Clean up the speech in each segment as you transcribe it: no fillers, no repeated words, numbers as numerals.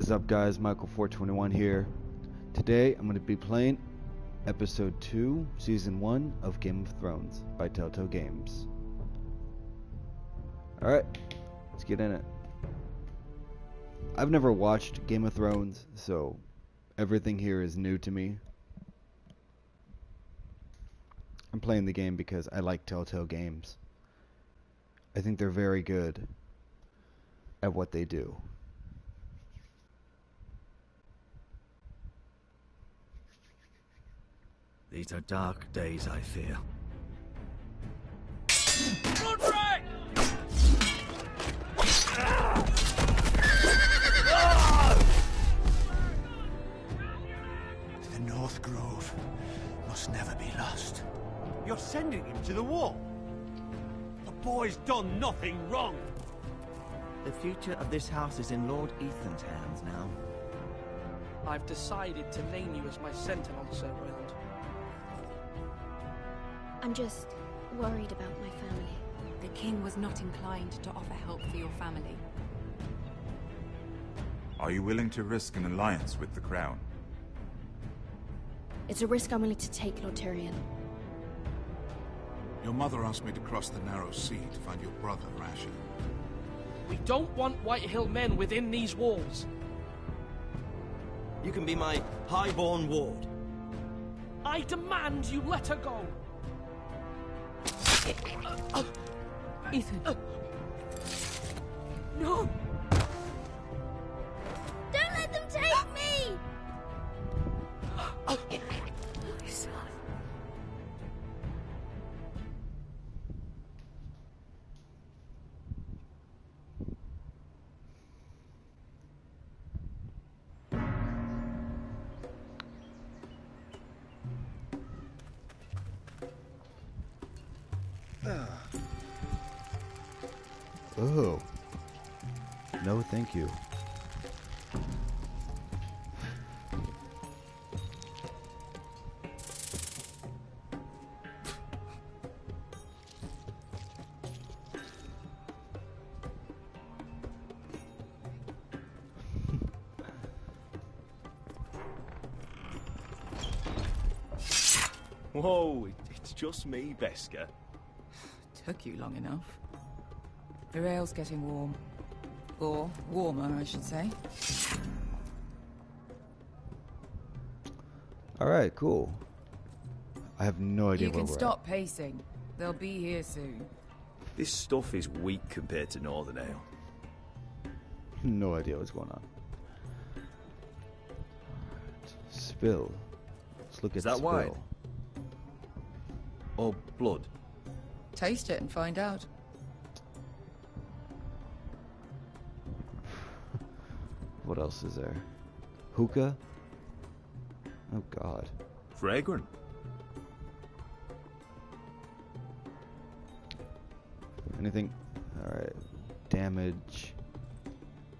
is up, guys? Michael421 here. Today I'm going to be playing Episode 2, Season 1 of Game of Thrones by Telltale Games. Alright, let's get in it. I've never watched Game of Thrones, so everything here is new to me. I'm playing the game because I like Telltale Games. I think they're very good at what they do. These are dark days, I fear. Roderick! The North Grove must never be lost. You're sending him to the war? The boy's done nothing wrong. The future of this house is in Lord Ethan's hands now. I've decided to name you as my sentinel, Sir Roland. I'm just worried about my family. The king was not inclined to offer help for your family. Are you willing to risk an alliance with the Crown? It's a risk I'm willing to take, Lord Tyrion. Your mother asked me to cross the narrow sea to find your brother, Rasha. We don't want Whitehill men within these walls. You can be my highborn ward. I demand you let her go. Ethan. No! Don't let them take me! My son. Oh. No, thank you. Whoa, it's just me, Beskar. Took you long enough. The rail's getting warm. Or warmer, I should say. Alright, cool. I have no idea You where can we're stop pacing. They'll be here soon. This stuff is weak compared to Northern Ale. at. No idea what's going on. Spill. Let's look Is at that spill. wine? Or blood? Taste it and find out. What else is there? Hookah? Oh god. Fragrant? Anything? Alright. Damage.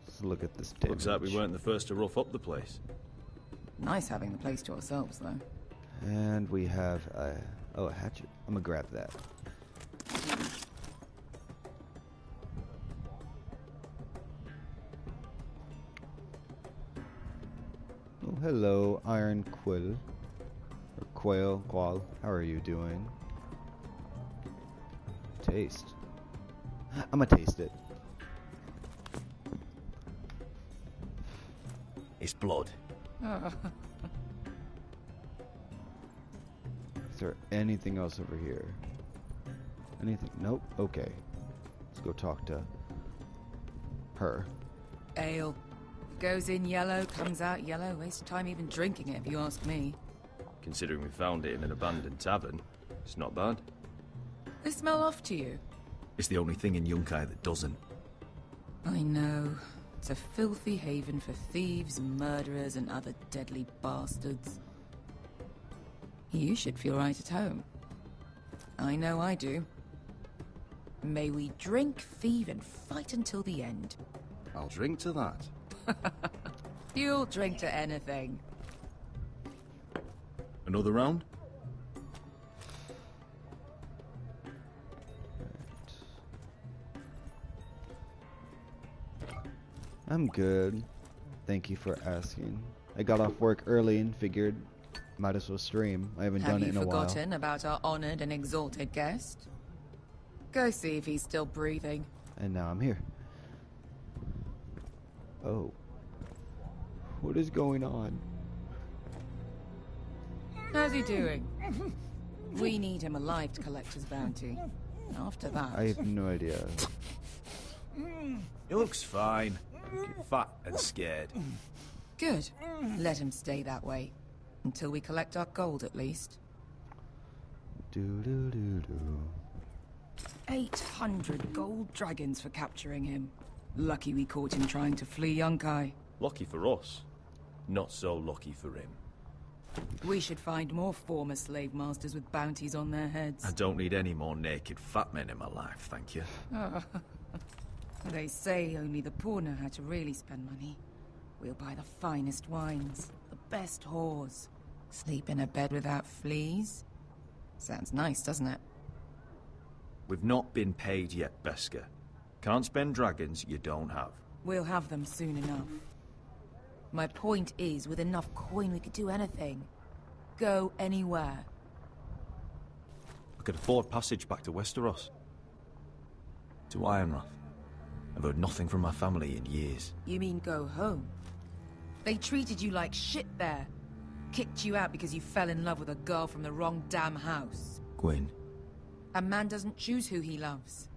Let's look at this damage. Looks like we weren't the first to rough up the place. Nice having the place to ourselves, though. And we have a hatchet. I'm gonna grab that. Oh, hello, Iron Quill. Or Quail. How are you doing? Taste. I'm gonna taste it. It's blood. Is there anything else over here? Anything? Nope. Okay. Let's go talk to her. Ale. Goes in yellow, comes out yellow. Waste of time even drinking it, if you ask me. Considering we found it in an abandoned tavern, it's not bad. They smell off to you. It's the only thing in Yunkai that doesn't. I know. It's a filthy haven for thieves, murderers, and other deadly bastards. You should feel right at home. I know I do. May we drink, thieve, and fight until the end. I'll drink to that. You'll drink to anything. Another round? I'm good. Thank you for asking. I got off work early and figured might as well stream. I haven't done it in a while. Have you forgotten about our honored and exalted guest? Go see if he's still breathing. And now I'm here. Oh. What is going on? How's he doing? We need him alive to collect his bounty. After that... I have no idea. He looks fine. Fat and scared. Good. Let him stay that way. Until we collect our gold, at least. 800 gold dragons for capturing him. Lucky we caught him trying to flee Yunkai. Lucky for us. Not so lucky for him. We should find more former slave masters with bounties on their heads. I don't need any more naked fat men in my life, thank you. They say only the poor know how to really spend money. We'll buy the finest wines, the best whores. Sleep in a bed without fleas? Sounds nice, doesn't it? We've not been paid yet, Beskar. Can't spend dragons you don't have. We'll have them soon enough. My point is, with enough coin we could do anything. Go anywhere. I could afford passage back to Westeros. To Ironrath. I've heard nothing from my family in years. You mean go home? They treated you like shit there. Kicked you out because you fell in love with a girl from the wrong damn house. Gwyn. A man doesn't choose who he loves.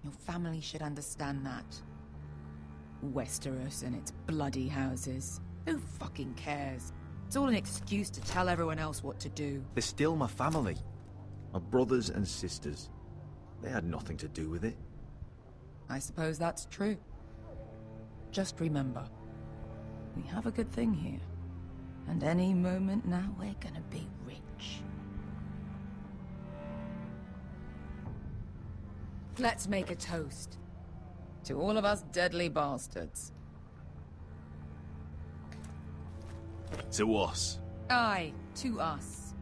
Your family should understand that. Westeros and its bloody houses. Who fucking cares? It's all an excuse to tell everyone else what to do. They're still my family. My brothers and sisters. They had nothing to do with it. I suppose that's true. Just remember, we have a good thing here. And any moment now, we're gonna be rich. Let's make a toast. To all of us deadly bastards. To us. Aye, to us.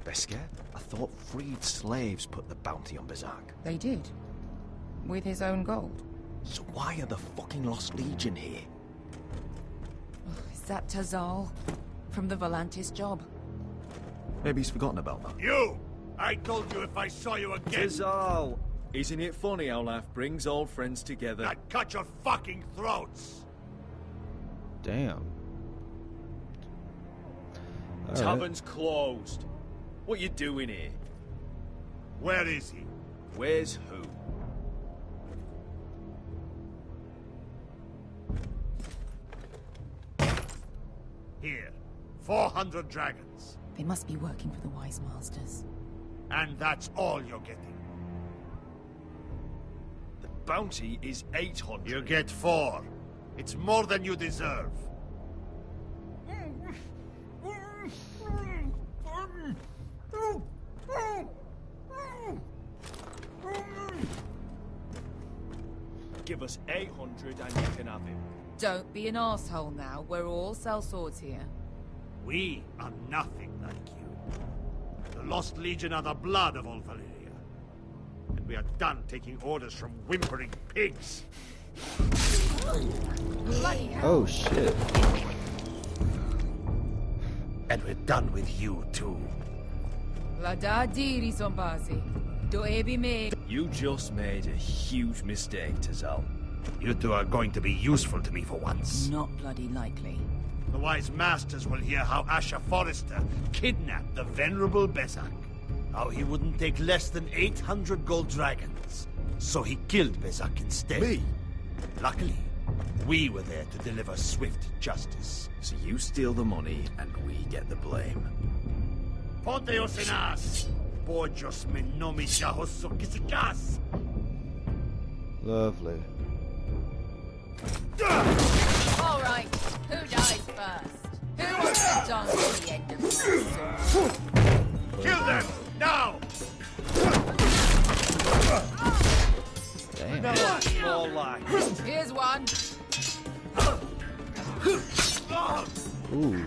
Beskar, I thought freed slaves put the bounty on Berserk. They did. With his own gold. So why are the fucking Lost Legion here? Is that Tazal? From the Volantis job? Maybe he's forgotten about that. You! I told you if I saw you again... Tizal! Isn't it funny how life brings old friends together? I'd cut your fucking throats! Damn. All Tavern's closed. What you doing here? Where is he? Where's who? Here. 400 dragons. They must be working for the Wise Masters. And that's all you're getting. The bounty is 800. You get 4. It's more than you deserve. Give us 800 and you can have him. Don't be an asshole now. We're all sellswords here. We are nothing like you. The Lost Legion are the blood of all Valyria. And we are done taking orders from whimpering pigs. Bloody hell. Oh, shit. And we're done with you, too. La da diri sombasi. Do ebi me. You just made a huge mistake, Tazal. You two are going to be useful to me for once. Not bloody likely. The Wise Masters will hear how Asher Forrester kidnapped the venerable Besak. How he wouldn't take less than 800 gold dragons. So he killed Besak instead. Me? Luckily, we were there to deliver swift justice. So you steal the money and we get the blame. Ponteos en as! Bojos me nomi jahoso kisikas! Lovely. All right, who dies first? Who wants to dance to the end of my sword? Kill them! Now! Damn. No, more like. Here's one. Ooh.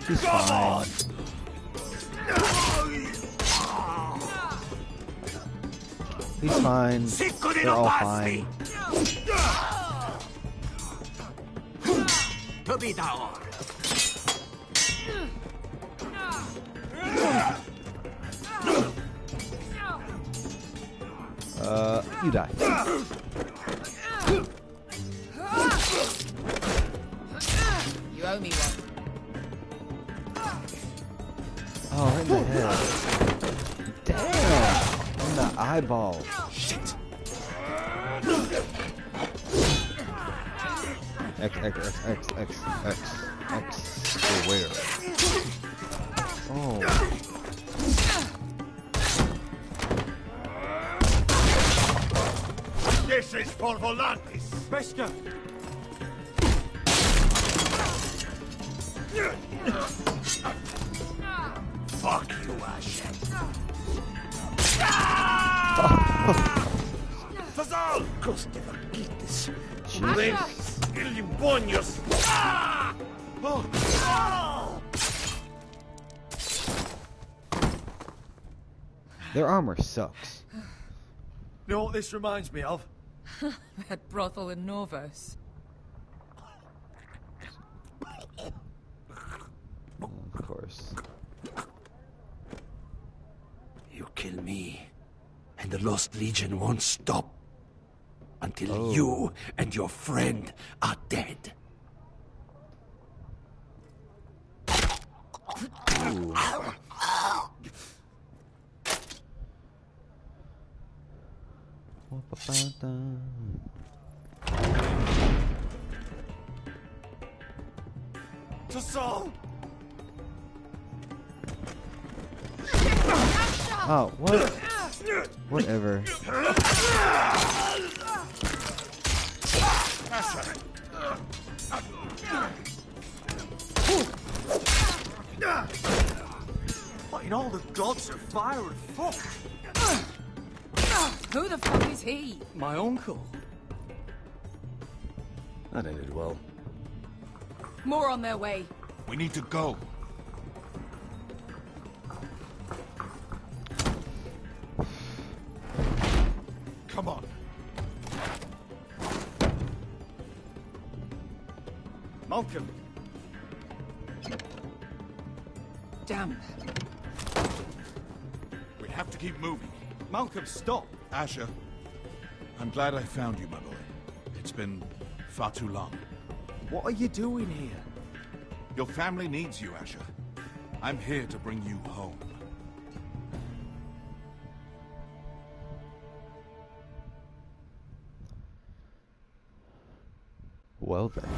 He's fine. He's fine. They're all fine. You die. You owe me one. Oh, in the head. Damn! In the eyeball. Shit! X. For where? Oh. This is for Volantis. Beskha! Fuck you, Ash. Fazal! Coste vaquitis. Rex ilibonios. Their armor sucks. You know what this reminds me of? That brothel in Norvos. Of course. You kill me, and the Lost Legion won't stop until you and your friend are dead. Tassal! Oh, what? Whatever. What in all the gods of fire and fuck? Who the fuck is he? My uncle. That ended well. More on their way. We need to go. Come on. Malcolm. Damn. We have to keep moving. Malcolm, stop. Asher, I'm glad I found you, my boy. It's been far too long. What are you doing here? Your family needs you, Asher. I'm here to bring you home. Well then.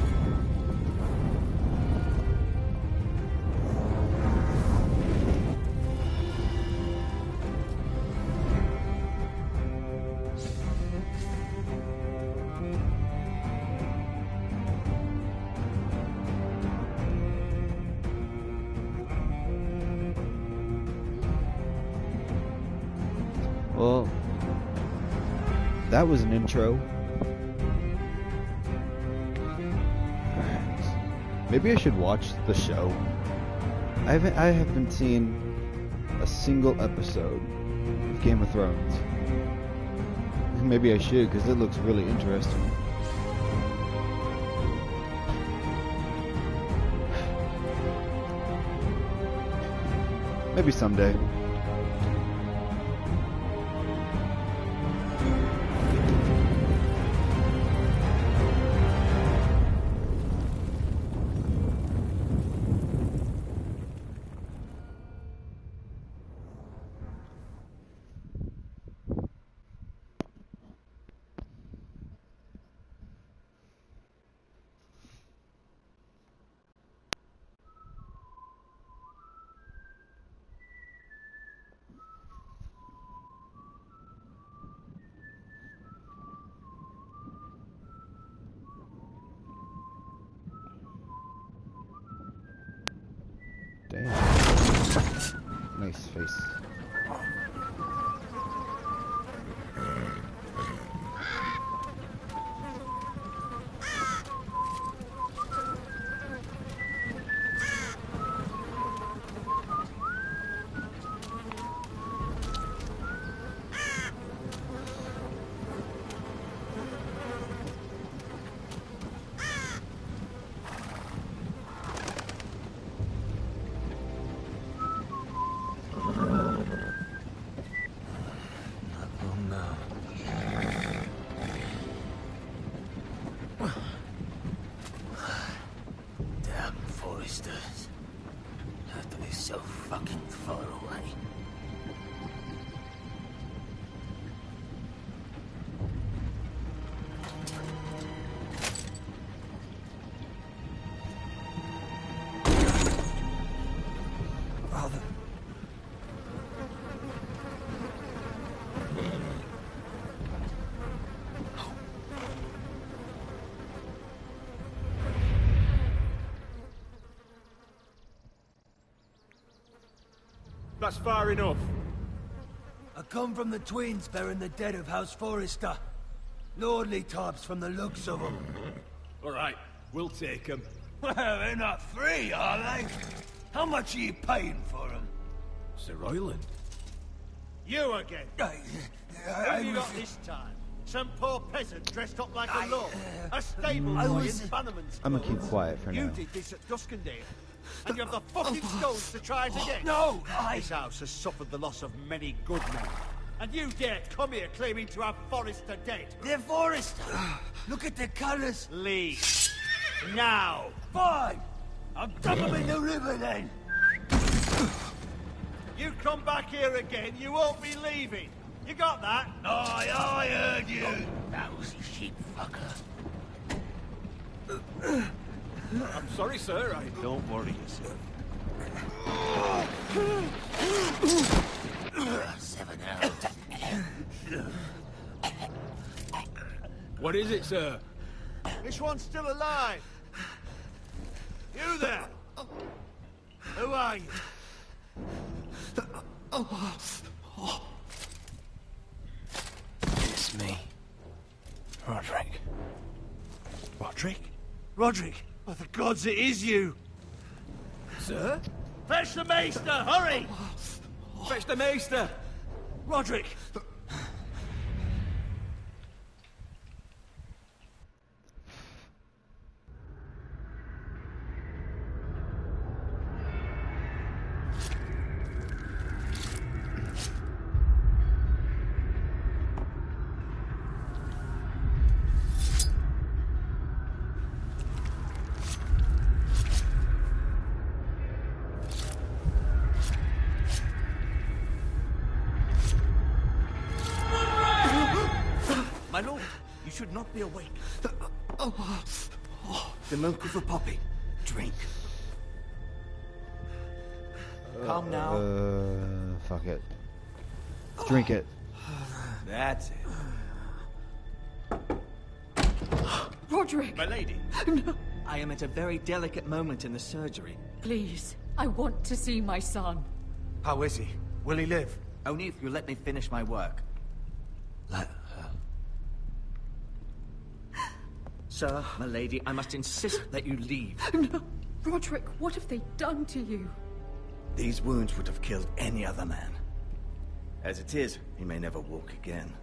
Well, that was an intro. Maybe I should watch the show. I haven't seen a single episode of Game of Thrones. Maybe I should, because it looks really interesting. Maybe someday. Damn. Nice face. away. Father. That's far enough. I come from the twins bearing the dead of House Forrester. Lordly types from the looks of them. All right, we'll take them. Well, they're not free, are they? How much are you paying for them? Sir Royland. You again. Who have you got this time? Some poor peasant dressed up like a lord. A stable boy in Bannerman's I'm gonna keep quiet for You now. did this at Duskendale. And you have the fucking stones to try it again. No, This house has suffered the loss of many good men. And you dare come here claiming to have Forrester dead. They're Forrester. Look at the colours. Leave. Now. Fine. I'll dump them in the river then. You come back here again, you won't be leaving. You got that? Aye, I heard you. Lousy sheep fucker. I'm sorry, sir. Don't worry yourself. 7 hours. What is it, sir? This one's still alive. You there? Who are you? It's me. Roderick. Roderick? Roderick? By the gods, it is you. Sir? Fetch the maester, hurry! Fetch the maester! Roderick! My lord, you should not be awake. The milk of the poppy. Drink. Calm now. Fuck it. Drink it. That's it. Roderick! My lady. No. I am at a very delicate moment in the surgery. Please, I want to see my son. How is he? Will he live? Only if you let me finish my work. Let her. Sir, my lady, I must insist that you leave. No. Roderick, what have they done to you? These wounds would have killed any other man. As it is, he may never walk again.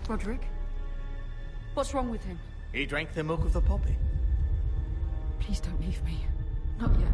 Roderick? What's wrong with him? He drank the milk of the poppy. Please don't leave me. Not yet.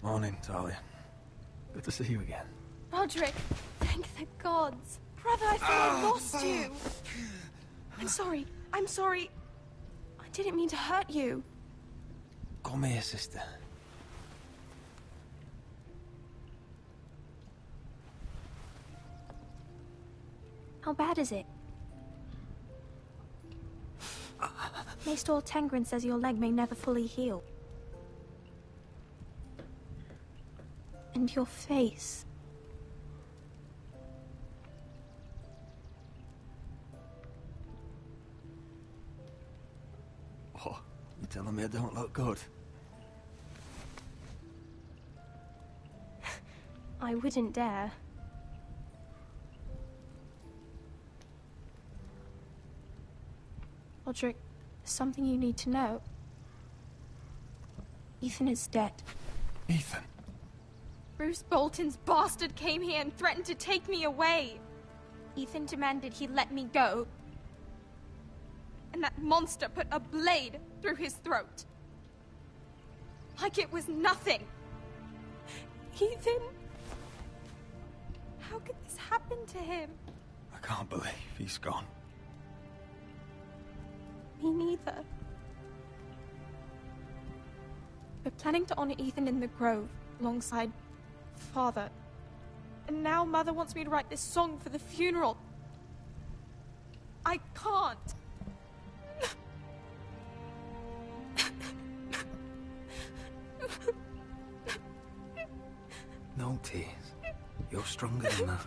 Morning, Talia. Good to see you again. Roderick, thank the gods. Brother, I thought I lost you. I'm sorry. I'm sorry. I didn't mean to hurt you. Come here, sister. How bad is it? Maester Tengrin says your leg may never fully heal. And your face. Oh, telling me I don't look good. I wouldn't dare. Roderick, there's something you need to know. Ethan is dead. Ethan? Bruce Bolton's bastard came here and threatened to take me away. Ethan demanded he let me go. And that monster put a blade through his throat. Like it was nothing. Ethan... How could this happen to him? I can't believe he's gone. Me neither. We're planning to honor Ethan in the Grove, alongside Father. And now Mother wants me to write this song for the funeral. I can't. No tears. You're stronger than that.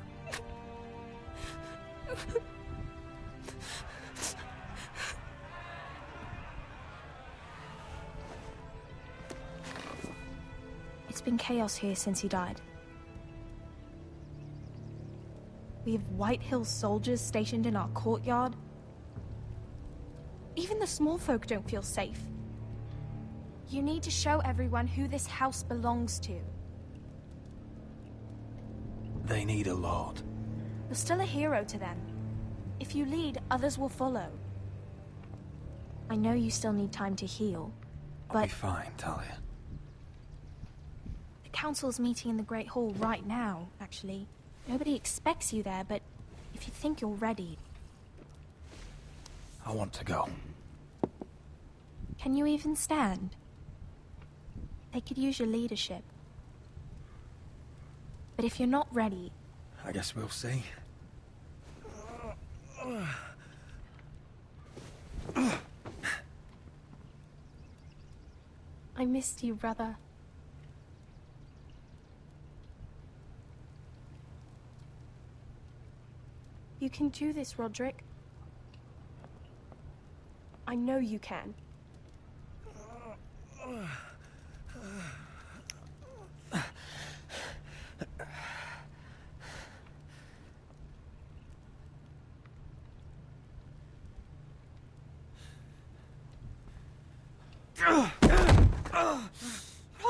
It's been chaos here since he died. We have White Hill soldiers stationed in our courtyard. Even the small folk don't feel safe. You need to show everyone who this house belongs to. They need a lord. You're still a hero to them. If you lead, others will follow. I know you still need time to heal, but... I'll be fine, Talia. The council's meeting in the Great Hall right now, actually. Nobody expects you there, but if you think you're ready... I want to go. Can you even stand? They could use your leadership. But if you're not ready... I guess we'll see. I missed you, brother. You can do this, Roderick. I know you can.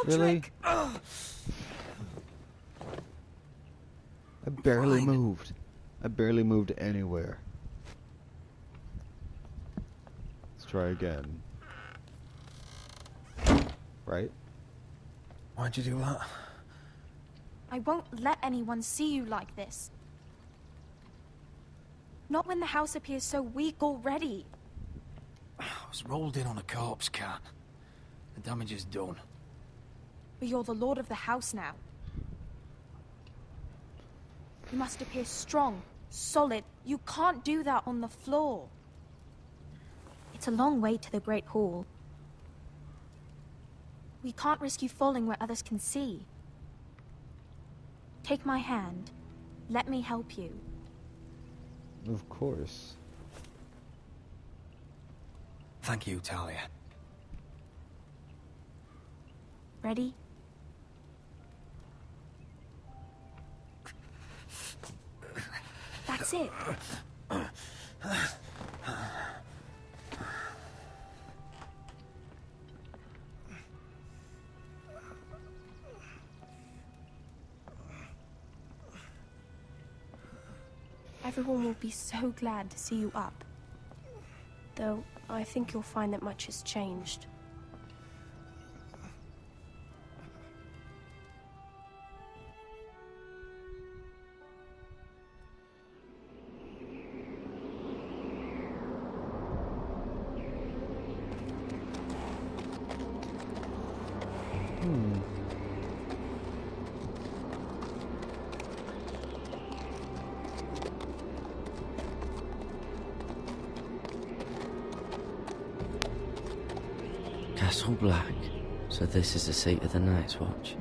Really? I barely moved. I barely moved anywhere. Let's try again. Right? Why'd you do that? I won't let anyone see you like this. Not when the house appears so weak already. I was rolled in on a corpse cart. The damage is done. But you're the lord of the house now. You must appear strong, solid. You can't do that on the floor. It's a long way to the Great Hall. We can't risk you falling where others can see. Take my hand. Let me help you. Of course. Thank you, Talia. Ready? That's it. Everyone will be so glad to see you up. Though, I think you'll find that much has changed. Castle Black. So this is the seat of the Night's Watch.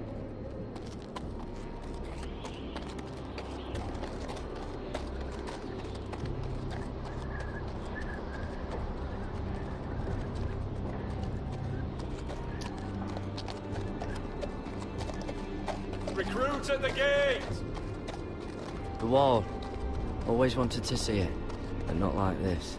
Recruits at the gate! The wall. Always wanted to see it, but not like this.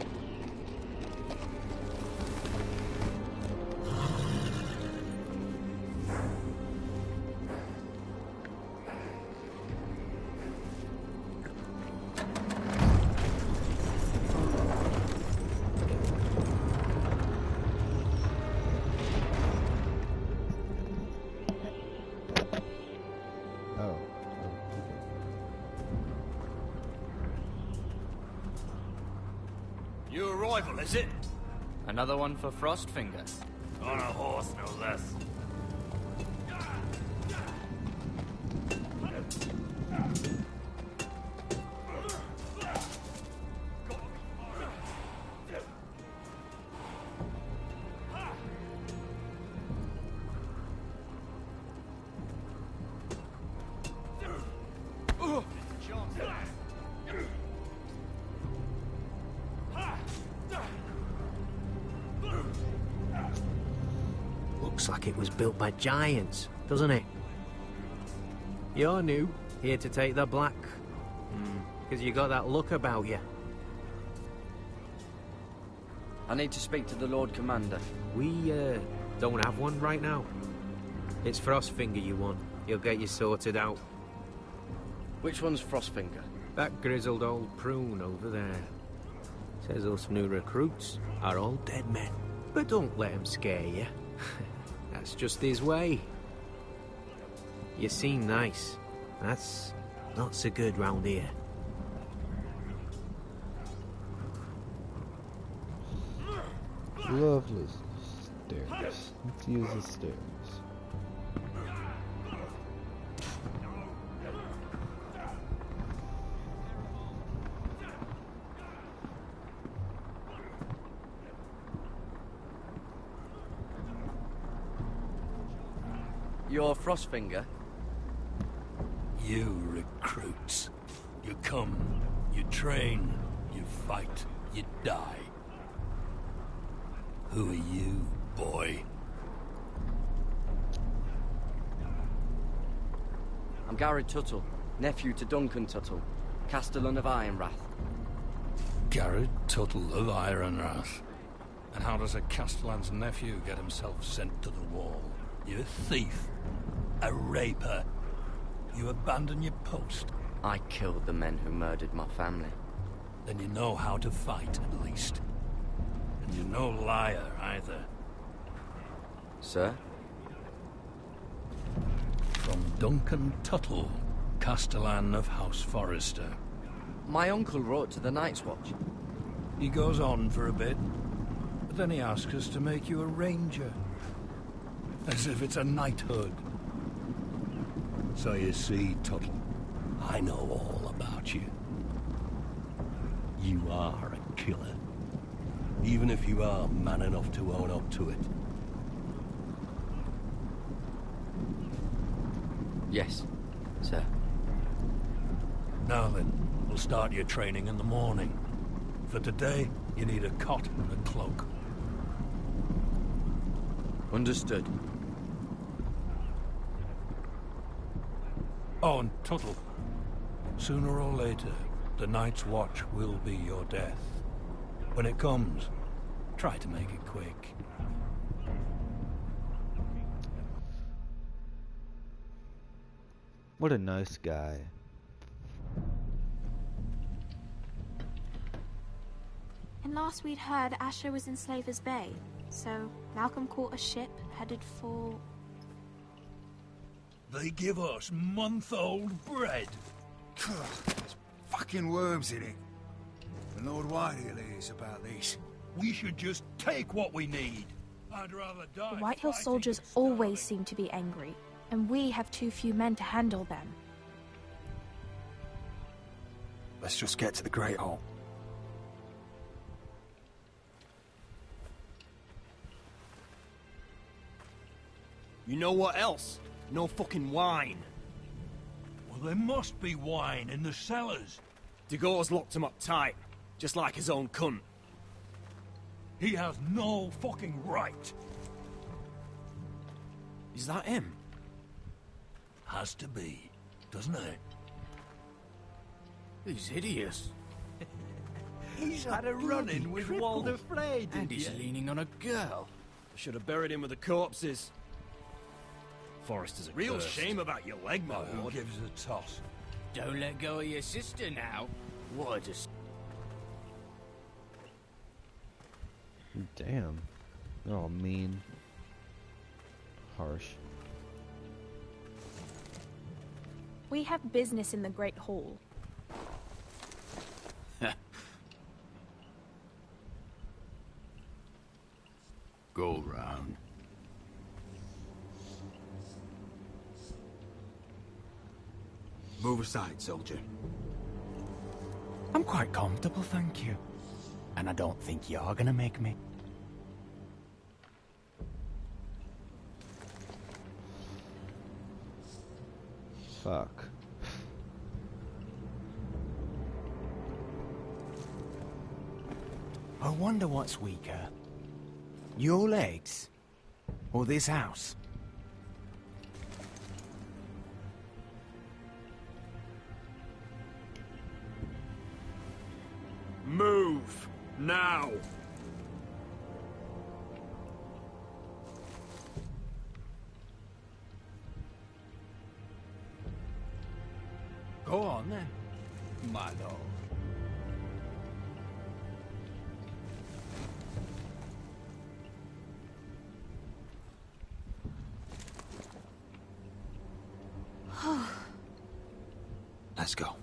New arrival, is it? Another one for Frostfinger. On a horse, no less. Looks like it was built by giants, doesn't it? You're new, here to take the black. Because you got that look about you. I need to speak to the Lord Commander. We, don't have one right now. It's Frostfinger you want. He'll get you sorted out. Which one's Frostfinger? That grizzled old prune over there. Says us new recruits are all dead men. But don't let him scare you. That's just his way. You seem nice. That's not so good round here. Lovely stairs. Let's use the stairs. You're Frostfinger? You recruits. You come, you train, you fight, you die. Who are you, boy? I'm Garrett Tuttle, nephew to Duncan Tuttle, Castellan of Ironrath. Garrett Tuttle of Ironrath. And how does a Castellan's nephew get himself sent to the wall? You're a thief. A raper. You abandon your post. I killed the men who murdered my family. Then you know how to fight, at least. And you're no liar, either. Sir? From Duncan Tuttle, Castellan of House Forrester. My uncle wrote to the Night's Watch. He goes on for a bit, but then he asks us to make you a ranger. As if it's a knighthood. So you see, Tuttle, I know all about you. You are a killer. Even if you are man enough to own up to it. Yes, sir. Now then, we'll start your training in the morning. For today, you need a cot and a cloak. Understood. Oh, and Tuttle, sooner or later, the Night's Watch will be your death. When it comes, try to make it quick. What a nice guy. And last we'd heard, Asher was in Slaver's Bay. So, Malcolm caught a ship headed for... They give us month-old bread. There's fucking worms in it. And Lord Whitehill is about this. We should just take what we need. I'd rather die. The Whitehill soldiers always seem to be angry, and we have too few men to handle them. Let's just get to the Great Hall. You know what else? No fucking wine. Well, there must be wine in the cellars. De Gore's locked him up tight, just like his own cunt. He has no fucking right. Is that him? Has to be, doesn't it? He's hideous. He's had a run-in with Walder Frey, And he's leaning on a girl. I should have buried him with the corpses. Forrester's a Real shame about your leg, my Who lord. gives a toss? Don't let go of your sister now. What a... Damn. They're all mean. Harsh. We have business in the Great Hall. Go round. Move aside, soldier. I'm quite comfortable, thank you. And I don't think you're gonna make me. Fuck. I wonder what's weaker. Your legs? Or this house? Move! Now! Go on then, my lord. Let's go.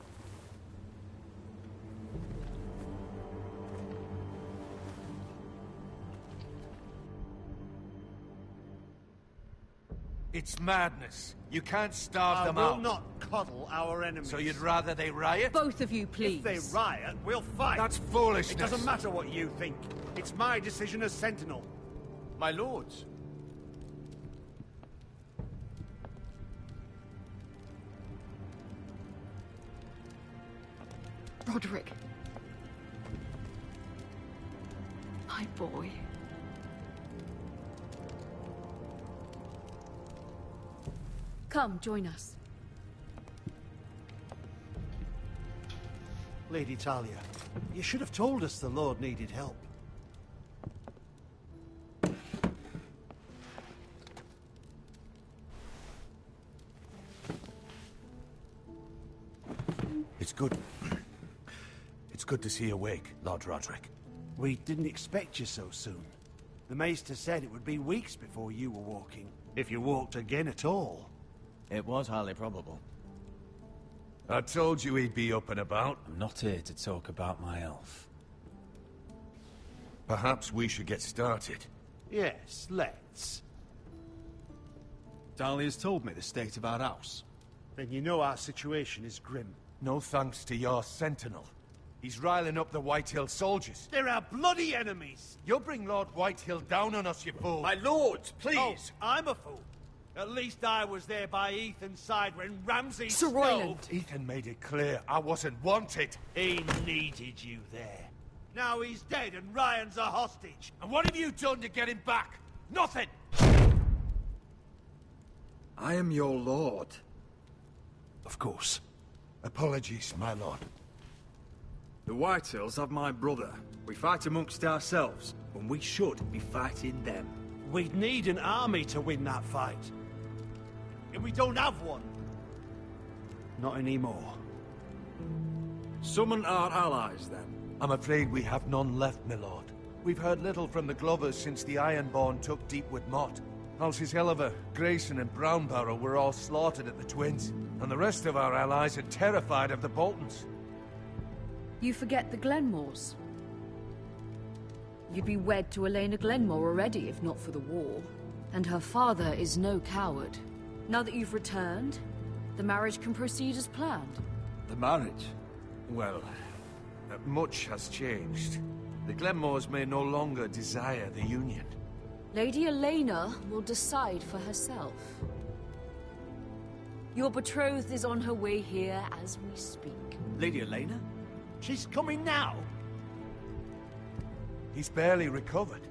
It's madness. You can't starve them I will out. not coddle our enemies. So you'd rather they riot? Both of you, please. If they riot, we'll fight. That's foolishness. It doesn't matter what you think. It's my decision as Sentinel. My lords. Roderick. My boy. Come, join us. Lady Talia, you should have told us the Lord needed help. It's good. It's good to see you awake, Lord Roderick. We didn't expect you so soon. The Maester said it would be weeks before you were walking, if you walked again at all. It was highly probable. I told you he'd be up and about. I'm not here to talk about my elf. Perhaps we should get started. Yes, let's. Talia's told me the state of our house. Then you know our situation is grim. No thanks to your sentinel. He's riling up the Whitehill soldiers. They're our bloody enemies! You'll bring Lord Whitehill down on us, you fool! My lords, please! Oh, I'm a fool. At least I was there by Ethan's side when Ramsay Sir Royland! Ethan made it clear I wasn't wanted. He needed you there. Now he's dead and Ryan's a hostage. And what have you done to get him back? Nothing! I am your lord. Of course. Apologies, my lord. The Whitehills have my brother. We fight amongst ourselves, when we should be fighting them. We'd need an army to win that fight. And we don't have one. Not anymore. Summon our allies, then. I'm afraid we have none left, my lord. We've heard little from the Glovers since the Ironborn took Deepwood Motte. Houses Helliver, Grayson and Brownbarrow were all slaughtered at the Twins, and the rest of our allies are terrified of the Boltons. You forget the Glenmores. You'd be wed to Elena Glenmore already, if not for the war. And her father is no coward. Now that you've returned, the marriage can proceed as planned. The marriage? Well, much has changed. The Glenmores may no longer desire the union. Lady Elena will decide for herself. Your betrothed is on her way here as we speak. Lady Elena? She's coming now. He's barely recovered.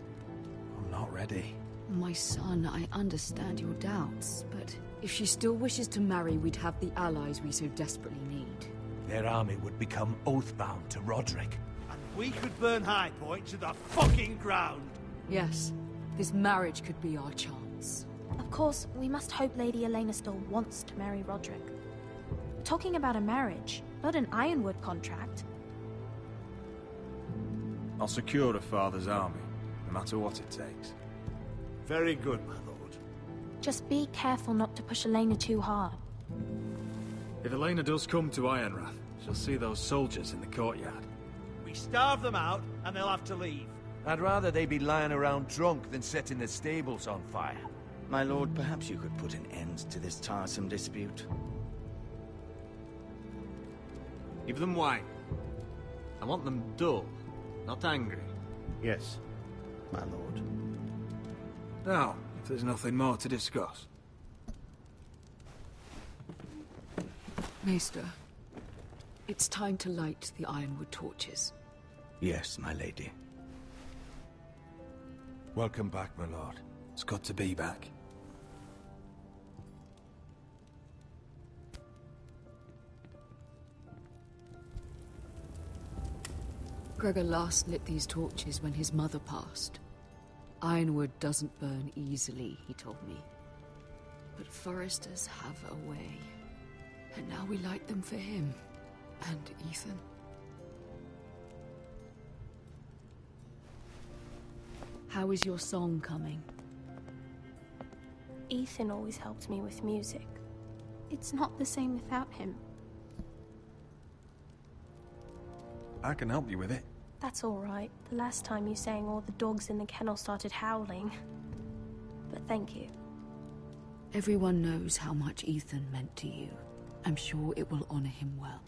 I'm not ready. My son, I understand your doubts, but if she still wishes to marry, we'd have the allies we so desperately need. Their army would become oathbound to Roderick. And we could burn High Point to the fucking ground! Yes, this marriage could be our chance. Of course, we must hope Lady Elena still wants to marry Roderick. We're talking about a marriage, not an Ironwood contract. I'll secure her father's army, no matter what it takes. Very good, my lord. Just be careful not to push Elena too hard. If Elena does come to Ironrath, she'll see those soldiers in the courtyard. We starve them out, and they'll have to leave. I'd rather they be lying around drunk than setting the stables on fire. My lord, perhaps you could put an end to this tiresome dispute. Give them wine. I want them dull, not angry. Yes, my lord. Now, if there's nothing more to discuss. Maester, it's time to light the Ironwood torches. Yes, my lady. Welcome back, my lord. It's good to be back. Gregor last lit these torches when his mother passed. Ironwood doesn't burn easily, he told me. But foresters have a way. And now we light them for him. And Ethan. How is your song coming? Ethan always helps me with music. It's not the same without him. I can help you with it. That's all right. The last time you sang, all the dogs in the kennel started howling. But thank you. Everyone knows how much Ethan meant to you. I'm sure it will honor him well.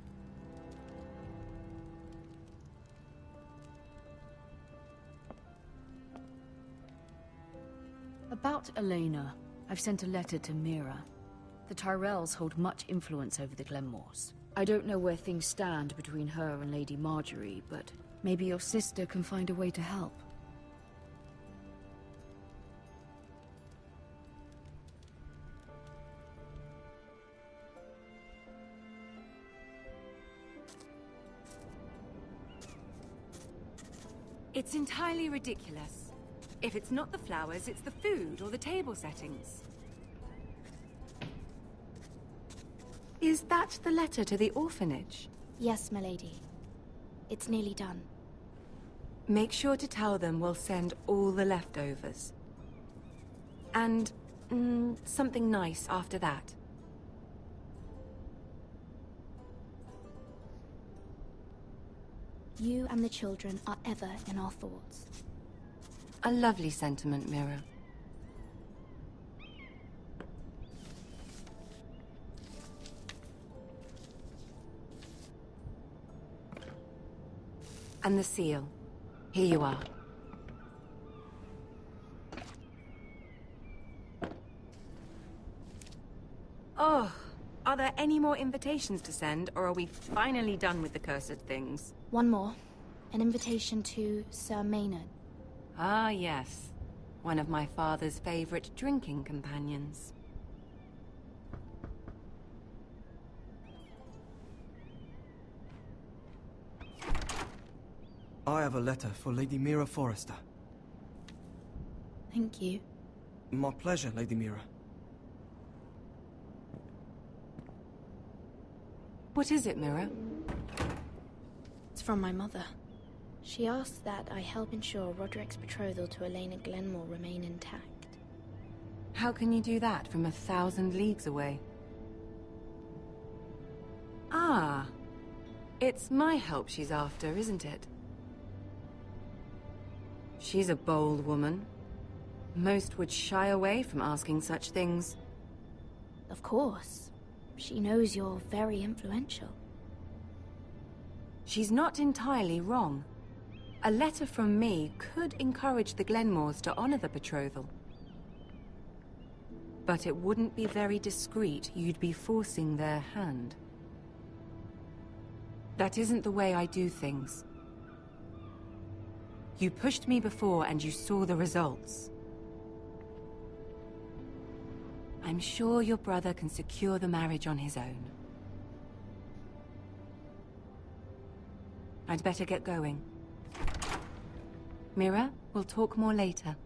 About Elena, I've sent a letter to Mira. The Tyrells hold much influence over the Glenmores. I don't know where things stand between her and Lady Marjorie, but maybe your sister can find a way to help. It's entirely ridiculous. If it's not the flowers, it's the food or the table settings. Is that the letter to the orphanage? Yes, my lady. It's nearly done. Make sure to tell them we'll send all the leftovers. And, something nice after that. You and the children are ever in our thoughts. A lovely sentiment, Mira. And the seal. Here you are. Oh, are there any more invitations to send, or are we finally done with the cursed things? One more. An invitation to Sir Maynard. Ah, yes. One of my father's favorite drinking companions. I have a letter for Lady Mira Forrester. Thank you. My pleasure, Lady Mira. What is it, Mira? It's from my mother. She asks that I help ensure Roderick's betrothal to Elena Glenmore remain intact. How can you do that from 1,000 leagues away? Ah. It's my help she's after, isn't it? She's a bold woman. Most would shy away from asking such things. Of course. She knows you're very influential. She's not entirely wrong. A letter from me could encourage the Glenmores to honor the betrothal. But it wouldn't be very discreet. You'd be forcing their hand. That isn't the way I do things. You pushed me before and you saw the results. I'm sure your brother can secure the marriage on his own. I'd better get going. Mira, we'll talk more later.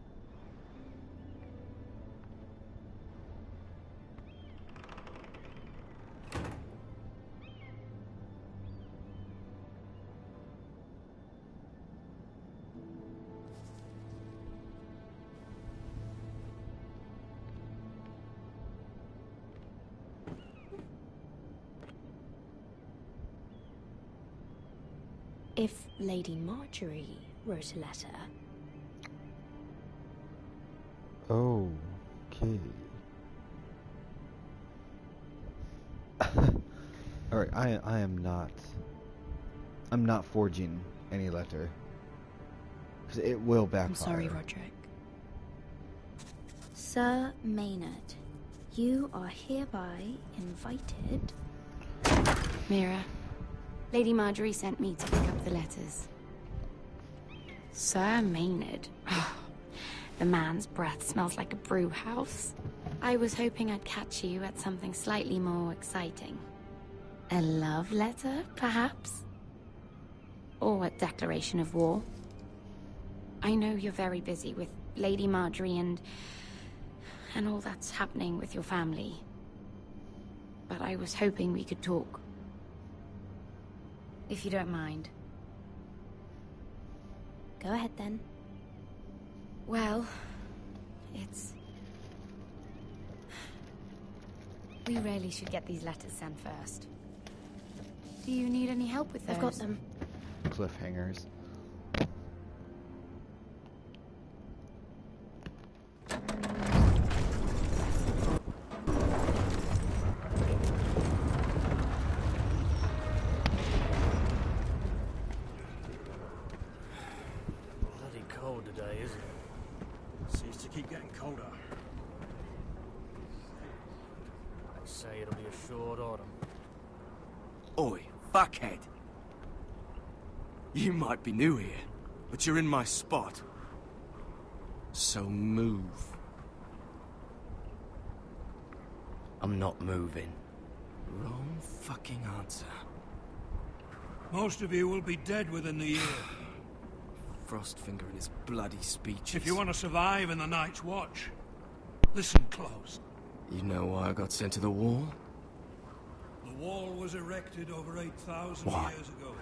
If Lady Marjorie wrote a letter... Okay. Alright, I'm not forging any letter. Because it will backfire. I'm sorry, Roderick. Sir Maynard, you are hereby invited... Mira, Lady Marjorie sent me to pick up the letters. Sir Maynard? The man's breath smells like a brew house. I was hoping I'd catch you at something slightly more exciting. A love letter, perhaps? Or a declaration of war? I know you're very busy with Lady Marjorie and all that's happening with your family. But I was hoping we could talk. If you don't mind. Go ahead, then. Well, we really should get these letters sent first. Do you need any help with those? I've got them. Cliffhangers. Bloody cold today, isn't it? Seems to keep getting colder. They say it'll be a short autumn. Oi, fuckhead. You might be new here, but you're in my spot. So move. I'm not moving. Wrong fucking answer. Most of you will be dead within the year. Frostfinger and his bloody speeches. If you want to survive in the Night's Watch, listen close. You know why I got sent to the wall? The wall was erected over 8,000 Why? years ago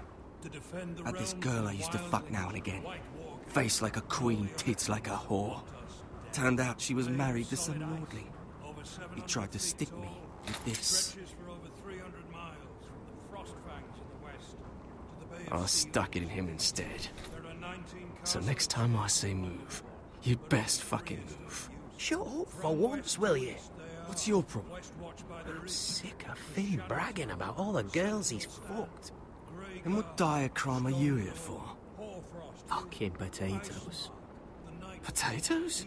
to defend the Had this realms girl from I used to wild fuck now and and again. white walkers. Face like a queen, tits like a whore. Turned out she was married to some lordling. He tried to stick me with this. Stretches for over 300 miles from the Frost Fangs in the west to the Bay of I stuck it in him instead. There are 19 So next time I say move, you'd best fucking move. Shut up for once, will you? What's your problem? I'm sick of Finn bragging about all the girls he's fucked. And what dire crime are you here for? Fucking potatoes. Potatoes?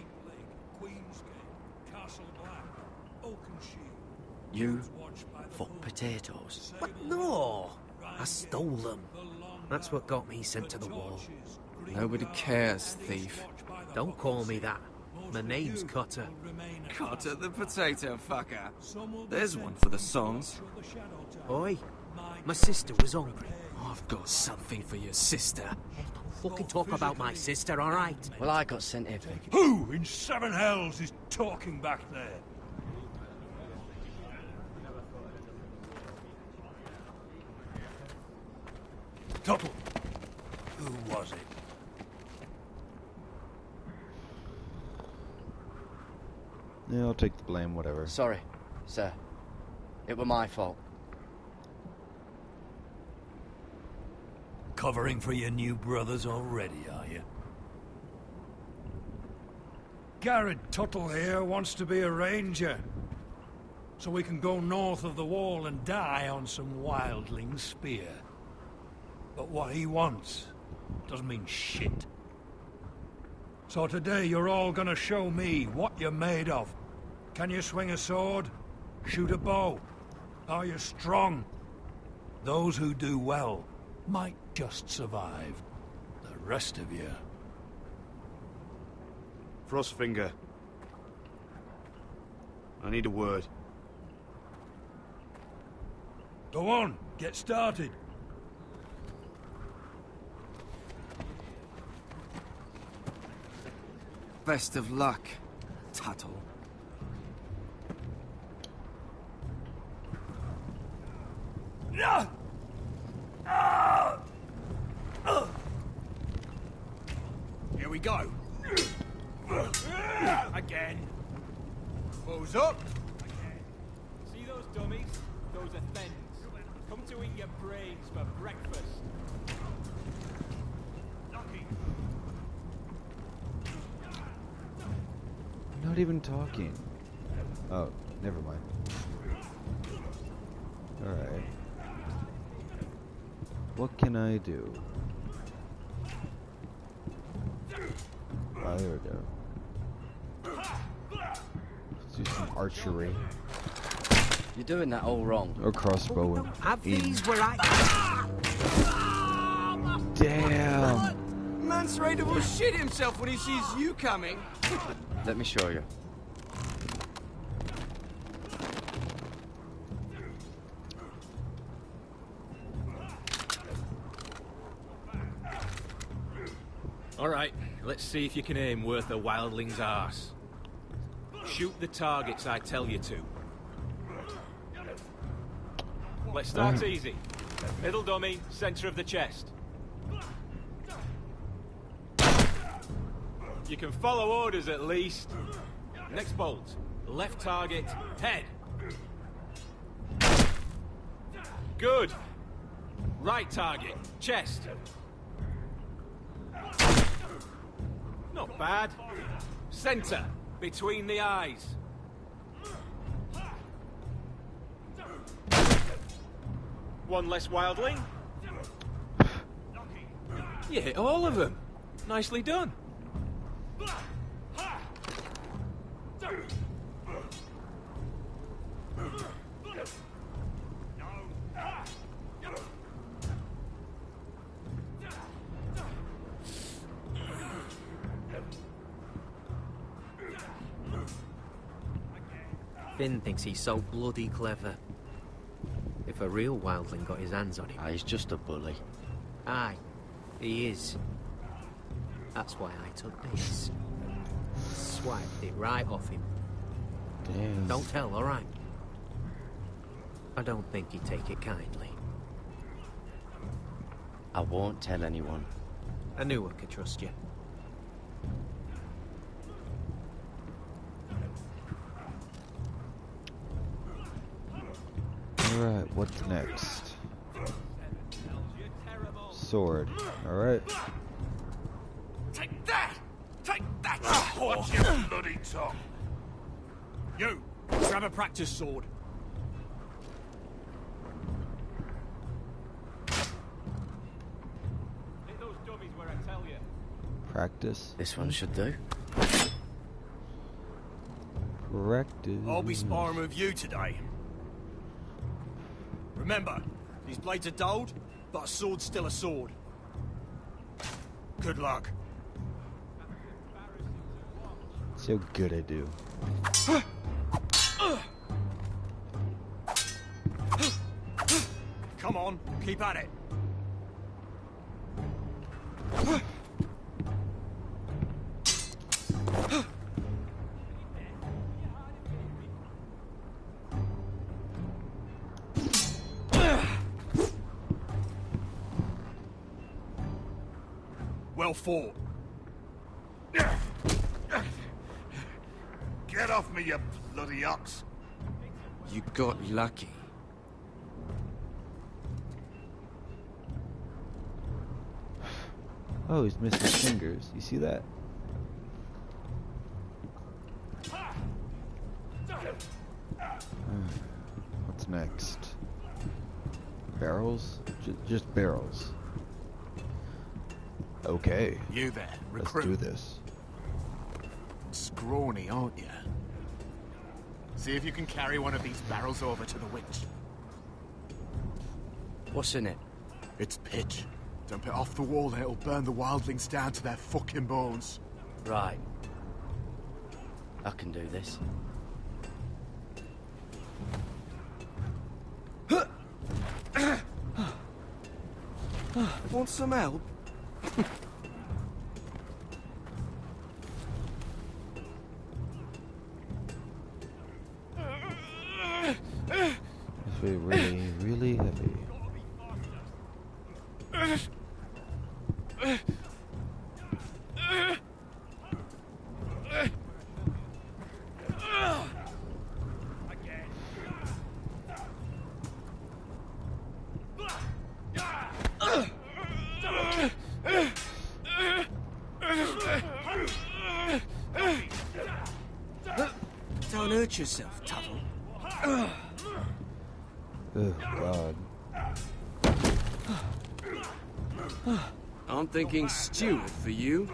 You fuck potatoes? What? No! I stole them. That's what got me sent to the wall. Nobody cares, thief. Don't call me that. My name's Cutter. Cutter the potato fucker. There's one for the songs. Oi, my sister was hungry. I've got something for your sister. Don't fucking talk about my sister, alright? Well, I got sent here. Who in seven hells is talking back there? Tuttle. Who was it? Yeah, I'll take the blame, whatever. Sorry, sir. It were my fault. Covering for your new brothers already, are you? Garrett Tuttle here wants to be a ranger. So we can go north of the wall and die on some wildling spear. But what he wants doesn't mean shit. So today you're all gonna show me what you're made of. Can you swing a sword? Shoot a bow? Are you strong? Those who do well might just survive. The rest of you... Frostfinger. I need a word. Go on, get started. Best of luck, Tuttle. Here we go. Again. Who's up? See those dummies? Those are thens. Come to eat your brains for breakfast. I'm not even talking. Oh, never mind. Alright. What can I do? Oh, there we go. Let's do some archery. You're doing that all wrong. Or crossbow and aim. Damn! Man's ready to shit himself when he sees you coming. Let me show you. All right, let's see if you can aim worth a wildling's arse. Shoot the targets I tell you to. Let's start easy. Middle dummy, center of the chest. You can follow orders at least. Next bolt. Left target, head. Good. Right target, chest. Not bad. Center, between the eyes. One less wildling. You hit all of them. Nicely done. Finn thinks he's so bloody clever. If a real wildling got his hands on him... He's just a bully. Aye, he is. That's why I took this. Swiped it right off him. Damn. Don't tell, alright? I don't think he'd take it kindly. I won't tell anyone. I knew I could trust you. Alright, what's next? Sword. Alright. Take that! Take that! Watch your bloody tongue! You! Grab a practice sword. Hit those dummies where I tell you. Practice. This one should do. Practice. I'll be sparring with you today. Remember, these blades are dulled, but a sword's still a sword. Good luck. See how good I do. Come on, keep at it. Well fought. Get off me, you bloody ox. You got lucky. Oh, he's missed his fingers. You see that? What's next? Barrels? Just barrels. Okay. You there, Let's recruit. do this. Scrawny, aren't you? See if you can carry one of these barrels over to the witch. What's in it? It's pitch. Dump it off the wall and it'll burn the wildlings down to their fucking bones. Right. I can do this. Want some help? This way really, really heavy. Don't hurt yourself, Tuttle. Oh, God. I'm thinking Steward for you.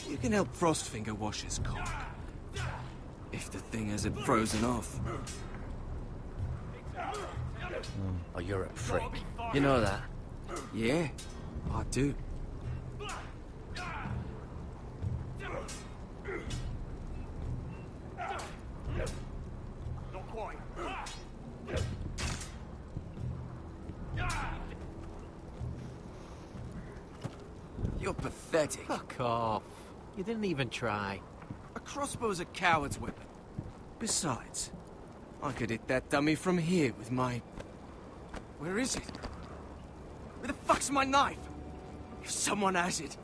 You can help Frostfinger wash his cock. If the thing hasn't frozen off. Oh, you're a prick. You know that? Yeah, I do. You're pathetic. Fuck off. You didn't even try. A crossbow's a coward's weapon. Besides, I could hit that dummy from here with my... Where is it? Where the fuck's my knife? If someone has it,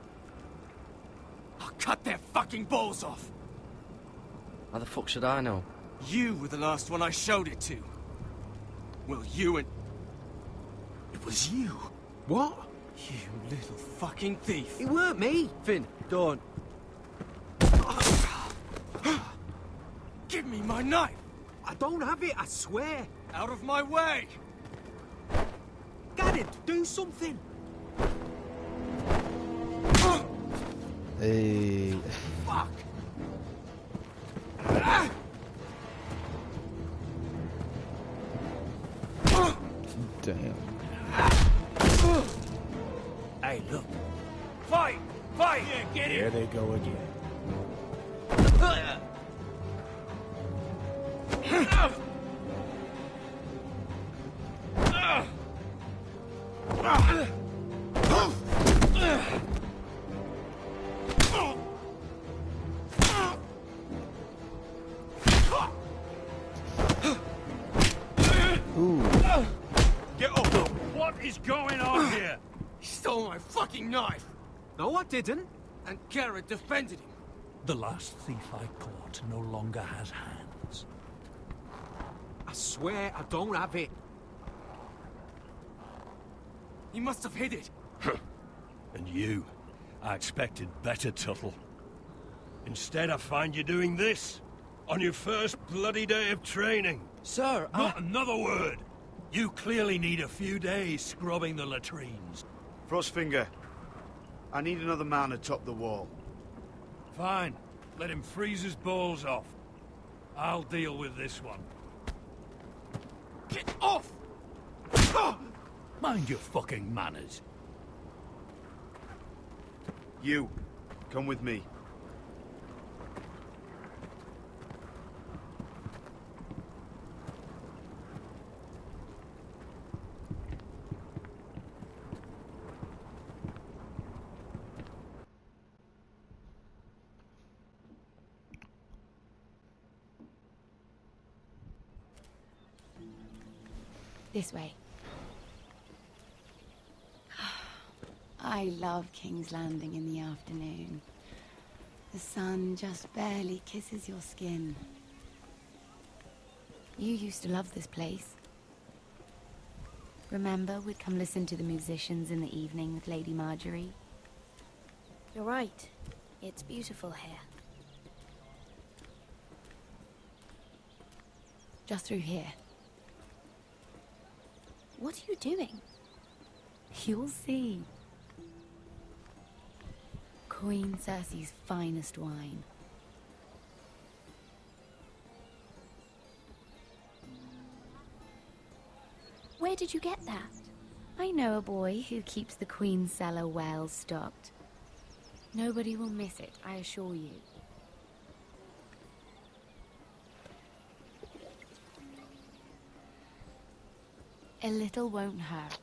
I'll cut their fucking balls off. How the fuck should I know? You were the last one I showed it to. Well, you and... It was you. What? You little fucking thief. It weren't me. Finn, don't. Give me my knife! I don't have it, I swear. Out of my way! Get it, do something. Hey. Fuck! Damn. Hey, look. Fight! Fight! Yeah, get it! Here they go again. Get up! What is going on here? He stole my fucking knife! No, I didn't. And Garrett defended him. The last thief I caught no longer has hands. I swear I don't have it. He must have hid it. And you, I expected better, Tuttle. Instead, I find you doing this on your first bloody day of training. Sir, Not another word. You clearly need a few days scrubbing the latrines. Frostfinger, I need another man atop the wall. Fine. Let him freeze his balls off. I'll deal with this one. Get off! Mind your fucking manners. You, come with me. This way. I love King's Landing in the afternoon. The sun just barely kisses your skin. You used to love this place. Remember, we'd come listen to the musicians in the evening with Lady Marjorie? You're right. It's beautiful here. Just through here. What are you doing? You'll see. Queen Cersei's finest wine. Where did you get that? I know a boy who keeps the Queen's cellar well stocked. Nobody will miss it, I assure you. A little won't hurt.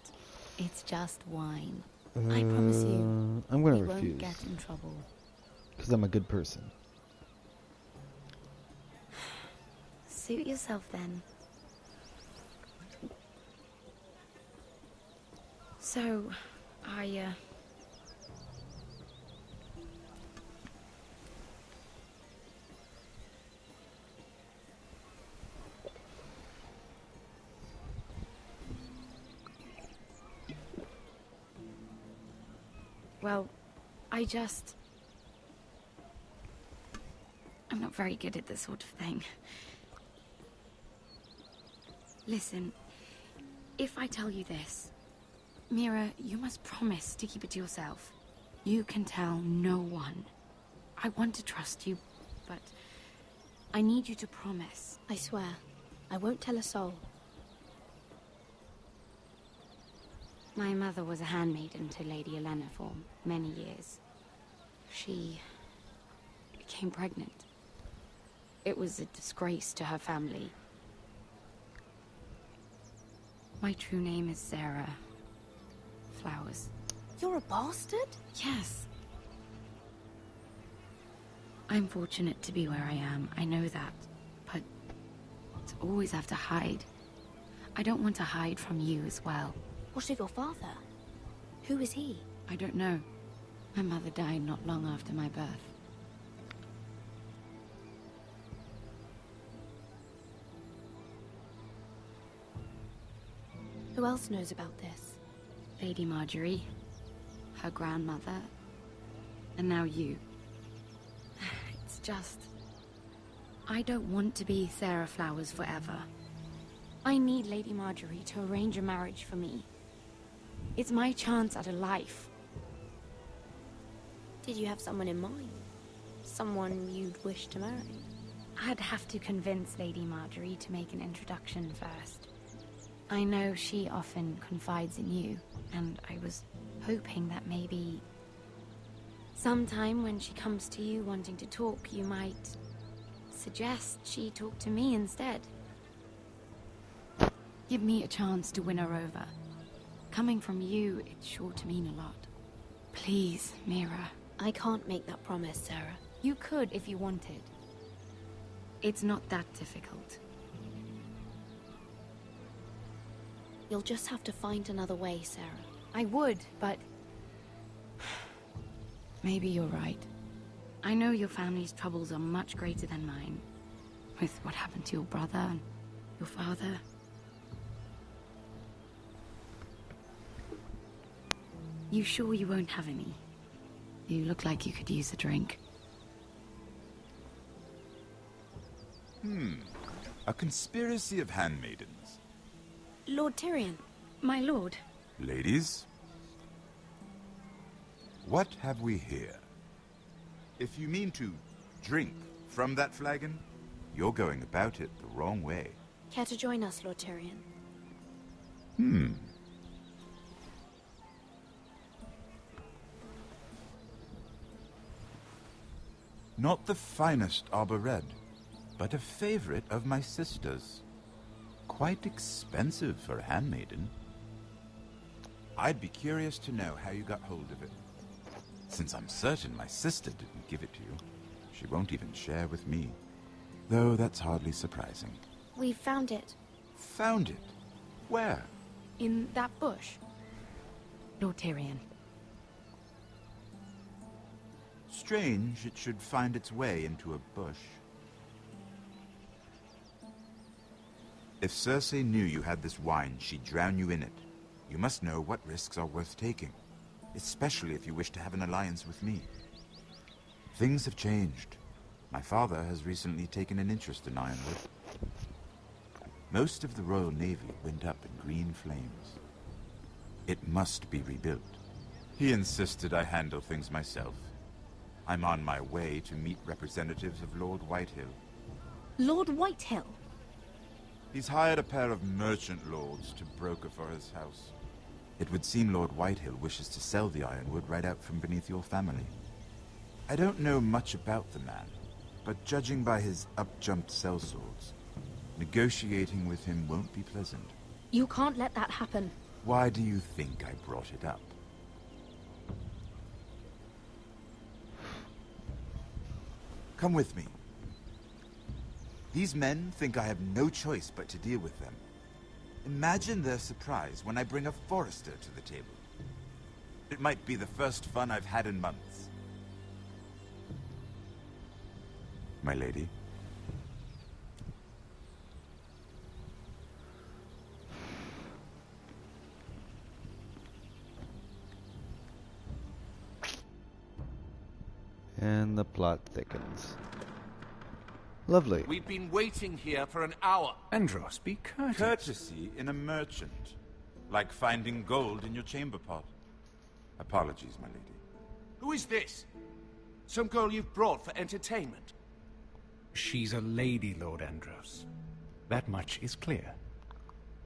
It's just wine. I promise you, I'm gonna you refuse. won't get in trouble. Because I'm a good person. Suit yourself then. So, well, I'm not very good at this sort of thing. Listen, if I tell you this, Mira, you must promise to keep it to yourself. You can tell no one. I want to trust you, but I need you to promise. I swear, I won't tell a soul. My mother was a handmaiden to Lady Elena for many years. She became pregnant. It was a disgrace to her family. My true name is Sarah Flowers. You're a bastard? Yes. I'm fortunate to be where I am, I know that. But to always have to hide. I don't want to hide from you as well. What of your father? Who is he? I don't know. My mother died not long after my birth. Who else knows about this? Lady Marjorie, her grandmother, and now you. It's just... I don't want to be Sarah Flowers forever. I need Lady Marjorie to arrange a marriage for me. It's my chance at a life. Did you have someone in mind? Someone you'd wish to marry? I'd have to convince Lady Marjorie to make an introduction first. I know she often confides in you, and I was hoping that maybe sometime when she comes to you wanting to talk, you might suggest she talk to me instead. Give me a chance to win her over. Coming from you, it's sure to mean a lot. Please, Mira. I can't make that promise, Sarah. You could if you wanted. It's not that difficult. You'll just have to find another way, Sarah. I would, but... maybe you're right. I know your family's troubles are much greater than mine. With what happened to your brother and your father. You sure you won't have any? You look like you could use a drink. A conspiracy of handmaidens. Lord Tyrion. My lord. Ladies, what have we here? If you mean to drink from that flagon, you're going about it the wrong way. Care to join us, Lord Tyrion? Not the finest Arbor Red, but a favorite of my sister's. Quite expensive for a handmaiden. I'd be curious to know how you got hold of it. Since I'm certain my sister didn't give it to you, she won't even share with me. Though that's hardly surprising. We found it. Found it? Where? In that bush. Lord Tyrion. Strange it should find its way into a bush. If Cersei knew you had this wine, she'd drown you in it. You must know what risks are worth taking, especially if you wish to have an alliance with me. Things have changed. My father has recently taken an interest in Ironwood. Most of the Royal Navy went up in green flames. It must be rebuilt. He insisted I handle things myself. I'm on my way to meet representatives of Lord Whitehill. Lord Whitehill? He's hired a pair of merchant lords to broker for his house. It would seem Lord Whitehill wishes to sell the Ironwood right out from beneath your family. I don't know much about the man, but judging by his up-jumped sellswords, negotiating with him won't be pleasant. You can't let that happen. Why do you think I brought it up? Come with me. These men think I have no choice but to deal with them. Imagine their surprise when I bring a Forrester to the table. It might be the first fun I've had in months. My lady. And the plot thickens. Lovely. We've been waiting here for an hour. Andros, be courteous. Courtesy in a merchant. Like finding gold in your chamber pot. Apologies, my lady. Who is this? Some girl you've brought for entertainment? She's a lady, Lord Andros. That much is clear.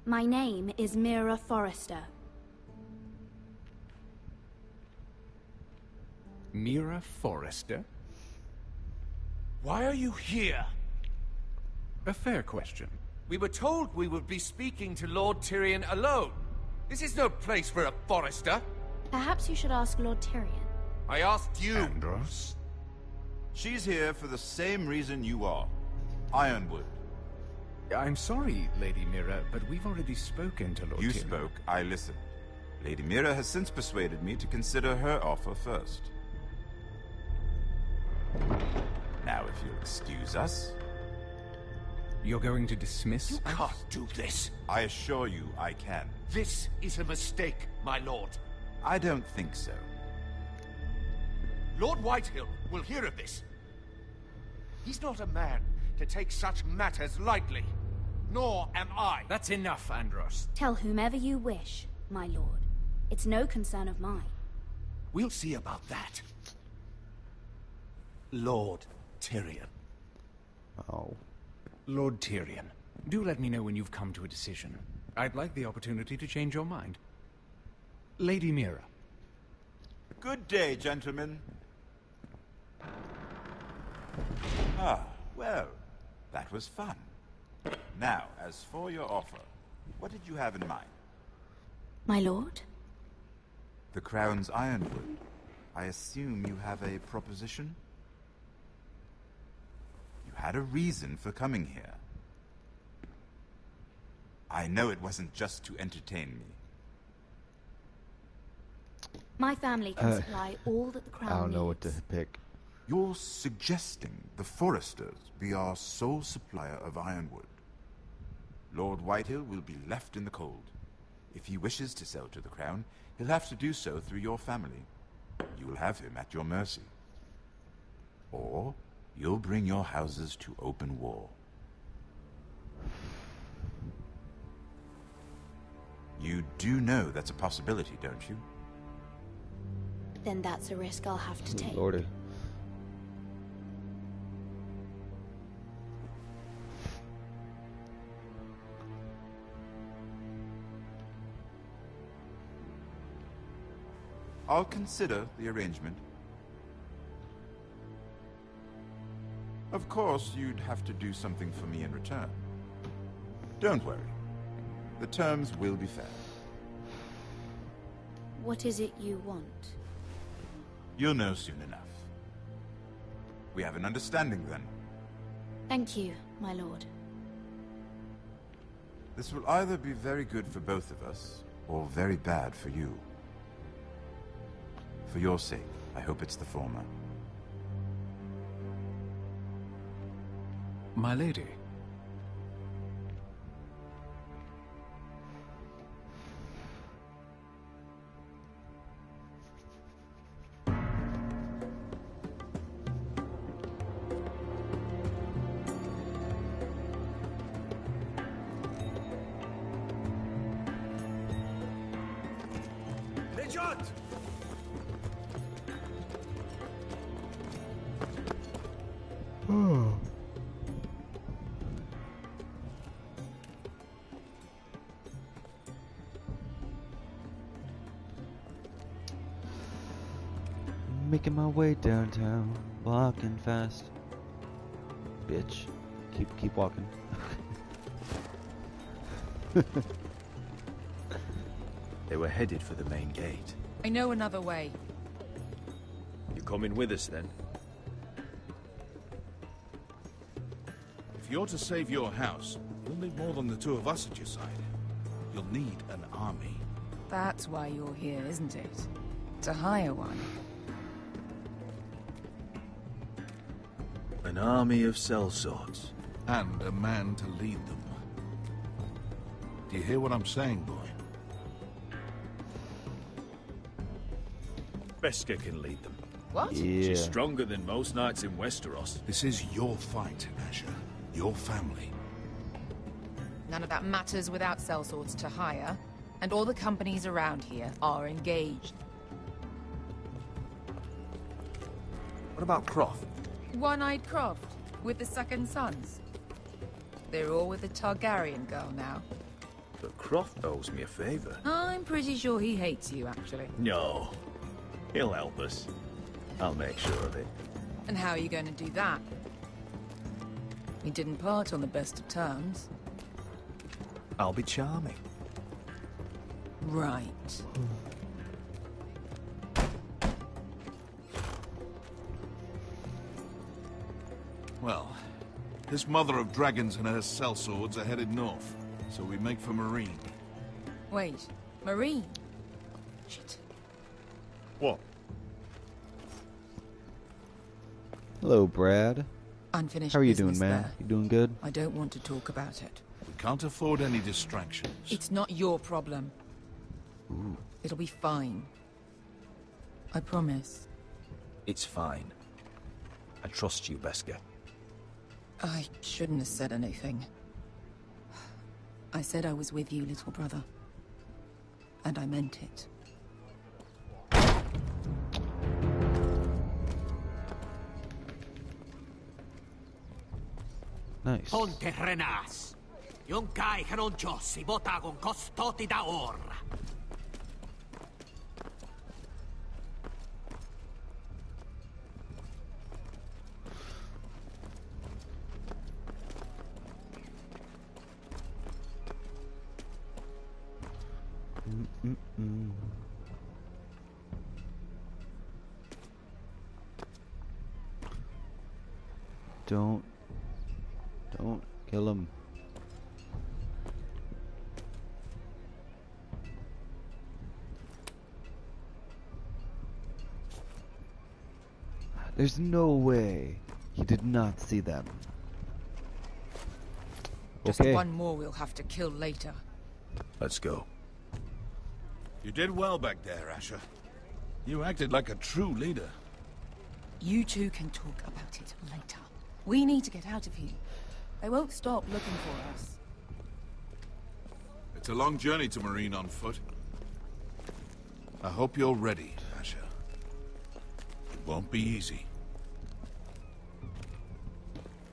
My name is Mira Forrester. Mira Forrester? Why are you here? A fair question. We were told we would be speaking to Lord Tyrion alone. This is no place for a Forrester. Perhaps you should ask Lord Tyrion. I asked you. Andros? She's here for the same reason you are. Ironwood. I'm sorry, Lady Mira, but we've already spoken to Lord You Tyrion. spoke, I listened. Lady Mira has since persuaded me to consider her offer first. Now, if you'll excuse us... You're going to dismiss You us? can't do this. I assure you I can. This is a mistake, my lord. I don't think so. Lord Whitehill will hear of this. He's not a man to take such matters lightly. Nor am I. That's enough, Andros. Tell whomever you wish, my lord. It's no concern of mine. We'll see about that. Lord Tyrion. Oh. Lord Tyrion, do let me know when you've come to a decision. I'd like the opportunity to change your mind. Lady Mira. Good day, gentlemen. Ah, well, that was fun. Now, as for your offer, what did you have in mind? My lord? The Crown's Ironwood. I assume you have a proposition? You had a reason for coming here. I know it wasn't just to entertain me. My family can supply all that the crown I don't know needs. what to pick. You're suggesting the Forresters be our sole supplier of ironwood. Lord Whitehill will be left in the cold. If he wishes to sell to the Crown, he'll have to do so through your family. You will have him at your mercy. Or you'll bring your houses to open war. You do know that's a possibility, don't you? Then that's a risk I'll have to take. Lordy. I'll consider the arrangement. Of course, you'd have to do something for me in return. Don't worry. The terms will be fair. What is it you want? You'll know soon enough. We have an understanding then. Thank you, my lord. This will either be very good for both of us, or very bad for you. For your sake, I hope it's the former. My lady. Nejat! Making my way downtown, walking fast. Bitch. Keep walking. They were headed for the main gate. I know another way. You coming with us then? If you're to save your house, you'll need more than the two of us at your side. You'll need an army. That's why you're here, isn't it? To hire one. An army of sellswords. And a man to lead them. Do you hear what I'm saying, boy? Beskha can lead them. What? Yeah. She's stronger than most knights in Westeros. This is your fight, Asher. Your family. None of that matters without sellswords to hire, and all the companies around here are engaged. What about Croft? One-Eyed Croft, with the second sons. They're all with the Targaryen girl now. But Croft owes me a favor. I'm pretty sure he hates you, actually. No. He'll help us. I'll make sure of it. And how are you going to do that? We didn't part on the best of terms. I'll be charming. Right. Well, this mother of dragons and her sellswords are headed north, so we make for Marine. Wait, Marine? Shit. What? Hello, Brad. Unfinished How are you business doing, man? there. You doing good? I don't want to talk about it. We can't afford any distractions. It's not your problem. Ooh. It'll be fine. I promise. It's fine. I trust you, Beskha. I shouldn't have said anything. I said I was with you, little brother. And I meant it. Nice. Ponte Renas. Yung kai kanon Diyos, ibota kong kostoti daor. Don't kill him. There's no way he did not see them. Just Okay. one more we'll have to kill later. Let's go. You did well back there, Asher. You acted like a true leader. You two can talk about it later. We need to get out of here. They won't stop looking for us. It's a long journey to Marine on foot. I hope you're ready, Asher. It won't be easy.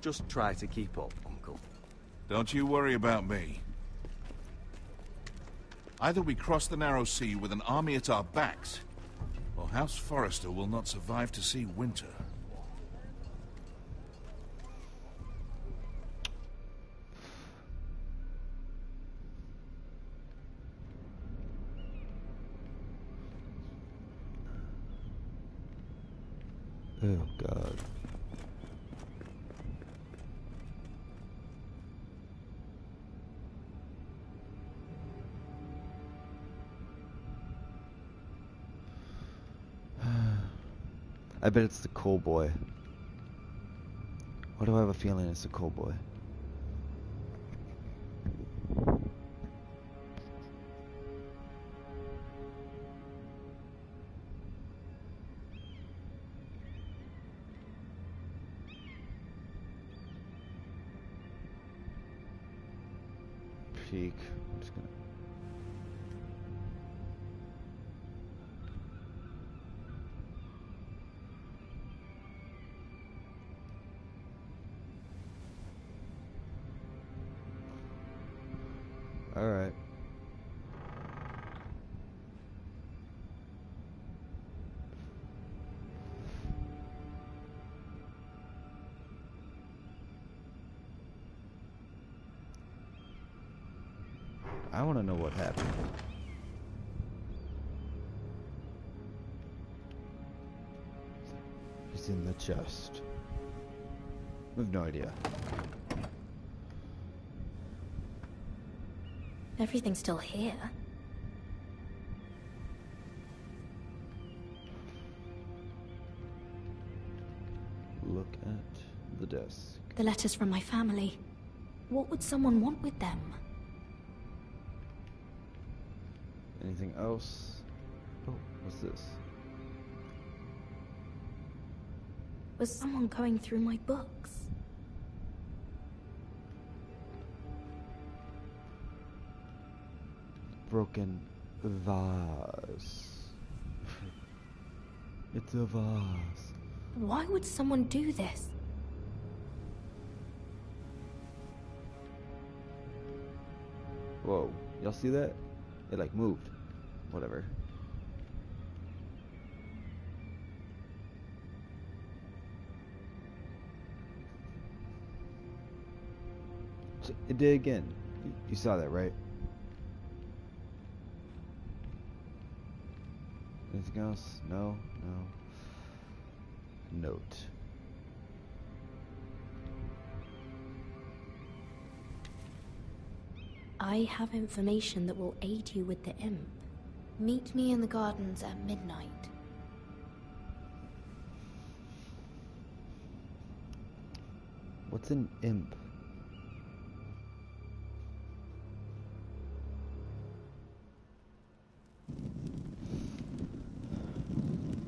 Just try to keep up, Uncle. Don't you worry about me. Either we cross the narrow sea with an army at our backs, or House Forrester will not survive to see winter. Oh, God. I bet it's the coal boy. Why do I have a feeling it's the coal boy? Peek. I'm just gonna. All right. I want to know what happened. in the chest? I have no idea. Everything's still here. Look at the desk. The letters from my family. What would someone want with them? Anything else? Oh, what's this? Was someone going through my books? Broken vase. It's a vase. Why would someone do this? Whoa, y'all see that? It like moved. Whatever. It did again. You saw that, right? Anything else? No, no. Note. I have information that will aid you with the imp. Meet me in the gardens at midnight. What's an imp?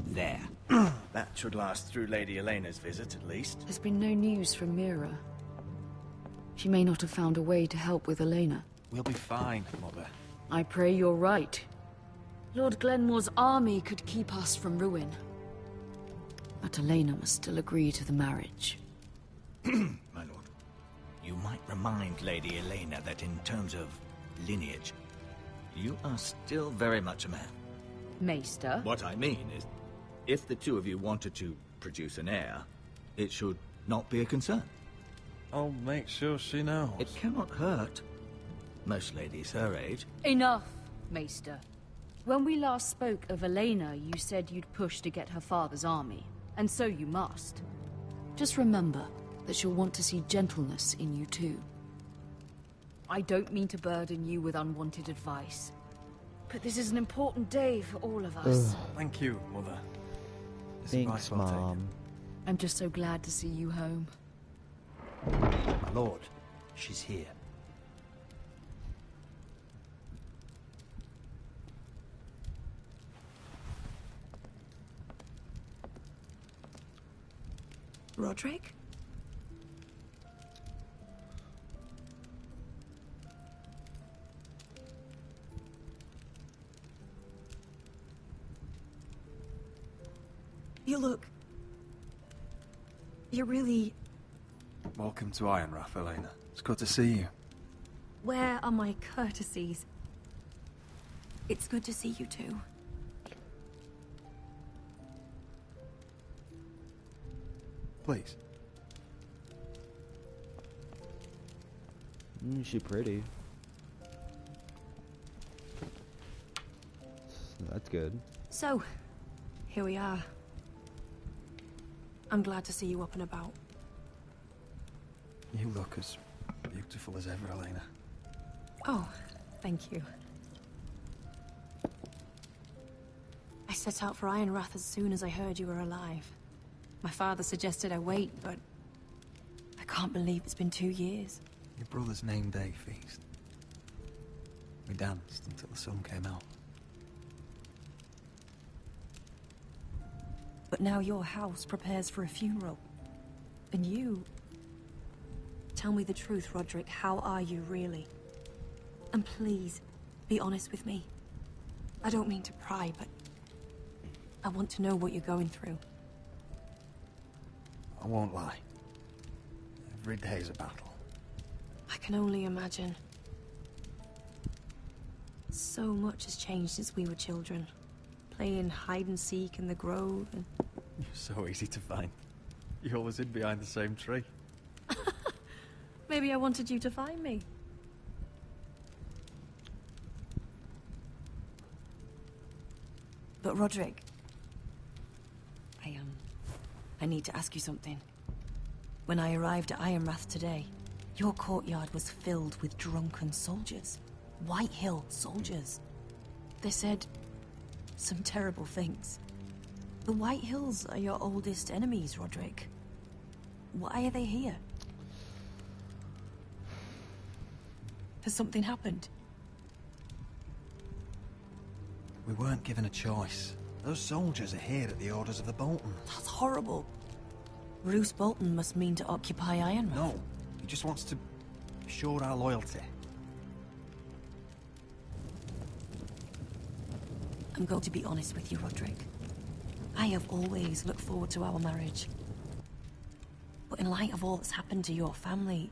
There. That should last through Lady Elena's visit, at least. There's been no news from Mira. She may not have found a way to help with Elena. We'll be fine, Mother. I pray you're right. Lord Glenmore's army could keep us from ruin. But Elena must still agree to the marriage. My lord. You might remind Lady Elena that in terms of lineage, you are still very much a man. Maester? What I mean is, if the two of you wanted to produce an heir, it should not be a concern. I'll make sure she knows. It cannot hurt. Most ladies her age. Enough, Maester. When we last spoke of Elena, you said you'd push to get her father's army. And so you must. Just remember that she'll want to see gentleness in you too. I don't mean to burden you with unwanted advice, but this is an important day for all of us. Thank you, Mother. Thanks, Mom. I'm just so glad to see you home. My lord, she's here. Roderick? You look... You're really... Welcome to Ironrath, Elena. It's good to see you. Where are my courtesies? It's good to see you too. Please. Is she pretty? That's good. So, here we are. I'm glad to see you up and about. You look as beautiful as ever, Elena. Oh, thank you. I set out for Ironrath as soon as I heard you were alive. My father suggested I wait, but I can't believe it's been 2 years. Your brother's name day feast. We danced until the sun came out. But now your house prepares for a funeral. And you... Tell me the truth, Roderick. How are you, really? And please, be honest with me. I don't mean to pry, but... I want to know what you're going through. I won't lie. Every day's a battle. I can only imagine. So much has changed since we were children. Playing hide-and-seek in the grove and... You're so easy to find. You always hid behind the same tree. Maybe I wanted you to find me. But Roderick... I need to ask you something. When I arrived at Ironrath today, your courtyard was filled with drunken soldiers. Whitehill soldiers. They said some terrible things. The Whitehills are your oldest enemies, Roderick. Why are they here? Has something happened? We weren't given a choice. Those soldiers are here at the orders of the Bolton. That's horrible. Roose Bolton must mean to occupy Ironrath. No, he just wants to show our loyalty. I'm going to be honest with you, Roderick. I have always looked forward to our marriage. But in light of all that's happened to your family...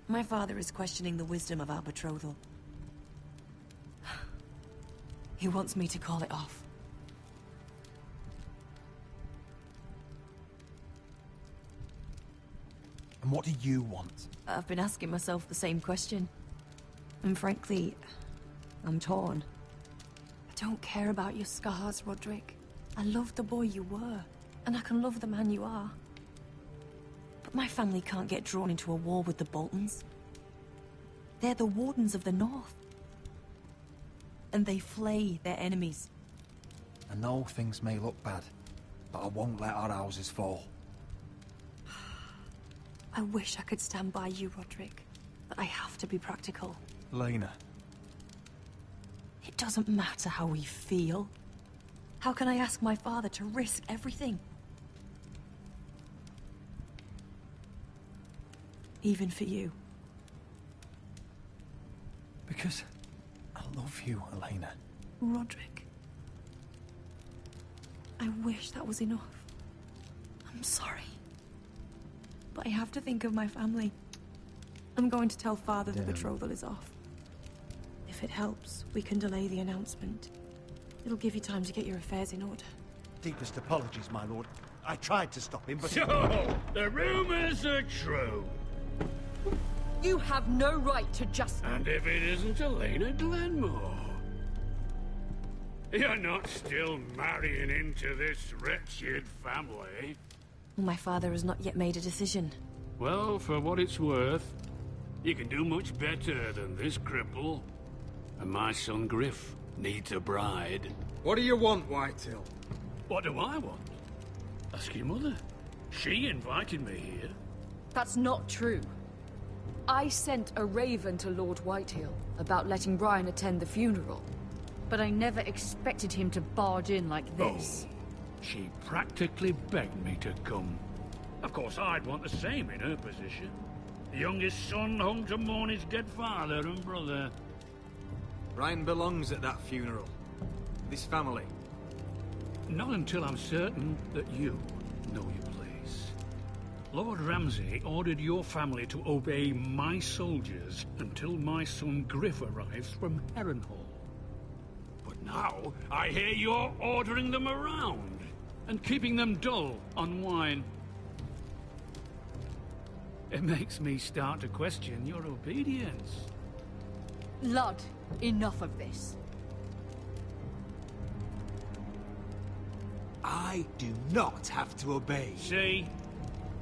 My father is questioning the wisdom of our betrothal. He wants me to call it off. And what do you want? I've been asking myself the same question. And frankly, I'm torn. I don't care about your scars, Roderick. I love the boy you were, and I can love the man you are. But my family can't get drawn into a war with the Boltons. They're the Wardens of the North. And they flay their enemies. I know things may look bad, but I won't let our houses fall. I wish I could stand by you, Roderick, but I have to be practical. Lena. It doesn't matter how we feel. How can I ask my father to risk everything? Even for you. Because I love you, Elena. Roderick. I wish that was enough. I'm sorry. But I have to think of my family. I'm going to tell Father the betrothal is off. If it helps, we can delay the announcement. It'll give you time to get your affairs in order. Deepest apologies, my lord. I tried to stop him, but... So, the rumors are true. You have no right to just... And if it isn't Elena Glenmore? You're not still marrying into this wretched family? My father has not yet made a decision. Well, for what it's worth, you can do much better than this cripple. And my son Griff needs a bride. What do you want, Whitehill? What do I want? Ask your mother. She invited me here. That's not true. I sent a raven to Lord Whitehill about letting Brian attend the funeral. But I never expected him to barge in like this. Oh, she practically begged me to come. Of course, I'd want the same in her position. The youngest son home to mourn his dead father and brother. Brian belongs at that funeral. This family. Not until I'm certain that you know your place. Lord Ramsay ordered your family to obey my soldiers until my son Griff arrives from Harrenhal. But now, I hear you're ordering them around and keeping them dull on wine. It makes me start to question your obedience. Ludd, enough of this. I do not have to obey. See?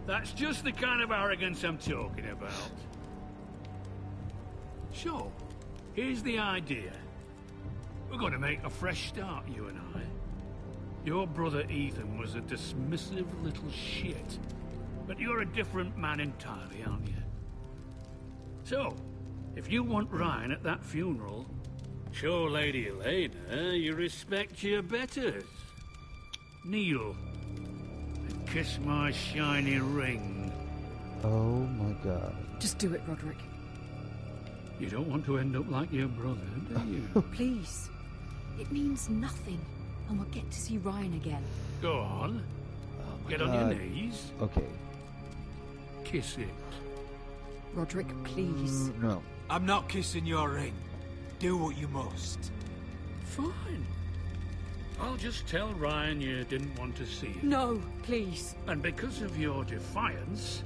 That's just the kind of arrogance I'm talking about. So, here's the idea. We're going to make a fresh start, you and I. Your brother Ethan was a dismissive little shit. But you're a different man entirely, aren't you? So, if you want Ryan at that funeral, show Lady Elena you respect your betters. Kneel and kiss my shiny ring. Oh my god. Just do it, Roderick. You don't want to end up like your brother, do you? Please. It means nothing, and we'll get to see Ryan again. Go on. Get on your knees. Okay. Kiss it. Roderick, please. No. I'm not kissing your ring. Do what you must. Fine. I'll just tell Ryan you didn't want to see him. No, please. And because of your defiance,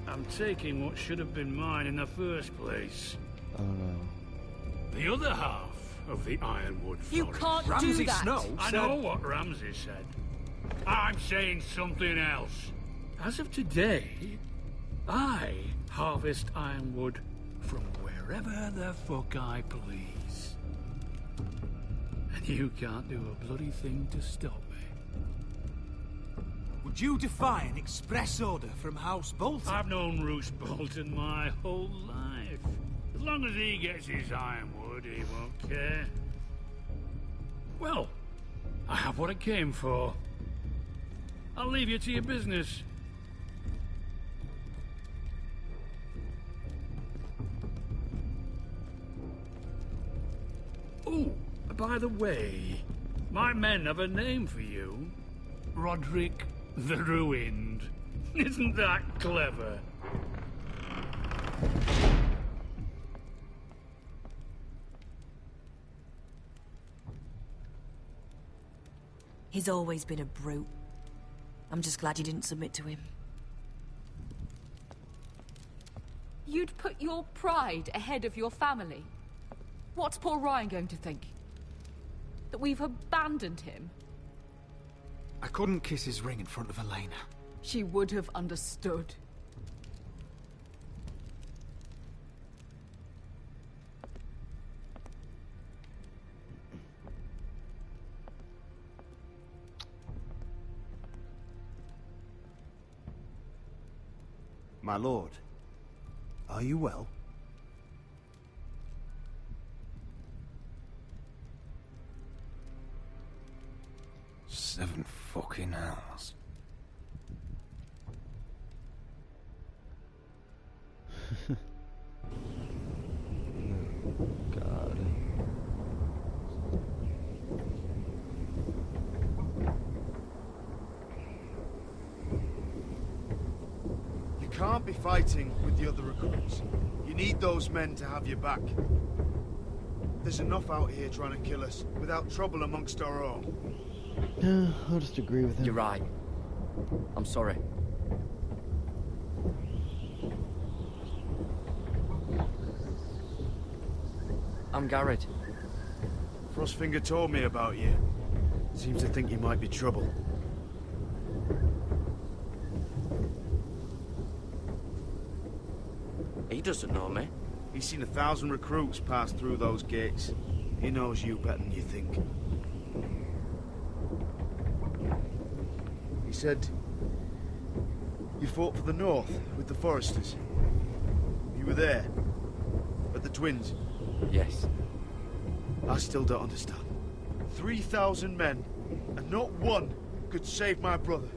I'm taking what should have been mine in the first place. Oh no. The other half of the Ironwood Forest. You can't do Ramsay that! Snow I know what Ramsay said. I'm saying something else. As of today, I harvest ironwood from wherever the fuck I please. And you can't do a bloody thing to stop me. Would you defy an express order from House Bolton? I've known Roose Bolton my whole life. As long as he gets his ironwood, he won't care. Well, I have what I came for. I'll leave you to your business. Oh, by the way, my men have a name for you. Roderick the Ruined. Isn't that clever? He's always been a brute. I'm just glad you didn't submit to him. You'd put your pride ahead of your family. What's poor Ryan going to think? That we've abandoned him? I couldn't kiss his ring in front of Elena. She would have understood. My lord, are you well? Seven fucking hours. God. You can't be fighting with the other recruits. You need those men to have your back. There's enough out here trying to kill us, without trouble amongst our own. I'll just agree with him. You're right. I'm sorry. I'm Garrett. Frostfinger told me about you. Seems to think you might be trouble. He doesn't know me. He's seen 1,000 recruits pass through those gates. He knows you better than you think. He said you fought for the North with the Foresters. You were there, at the Twins. Yes. I still don't understand. 3,000 men, and not one could save my brother.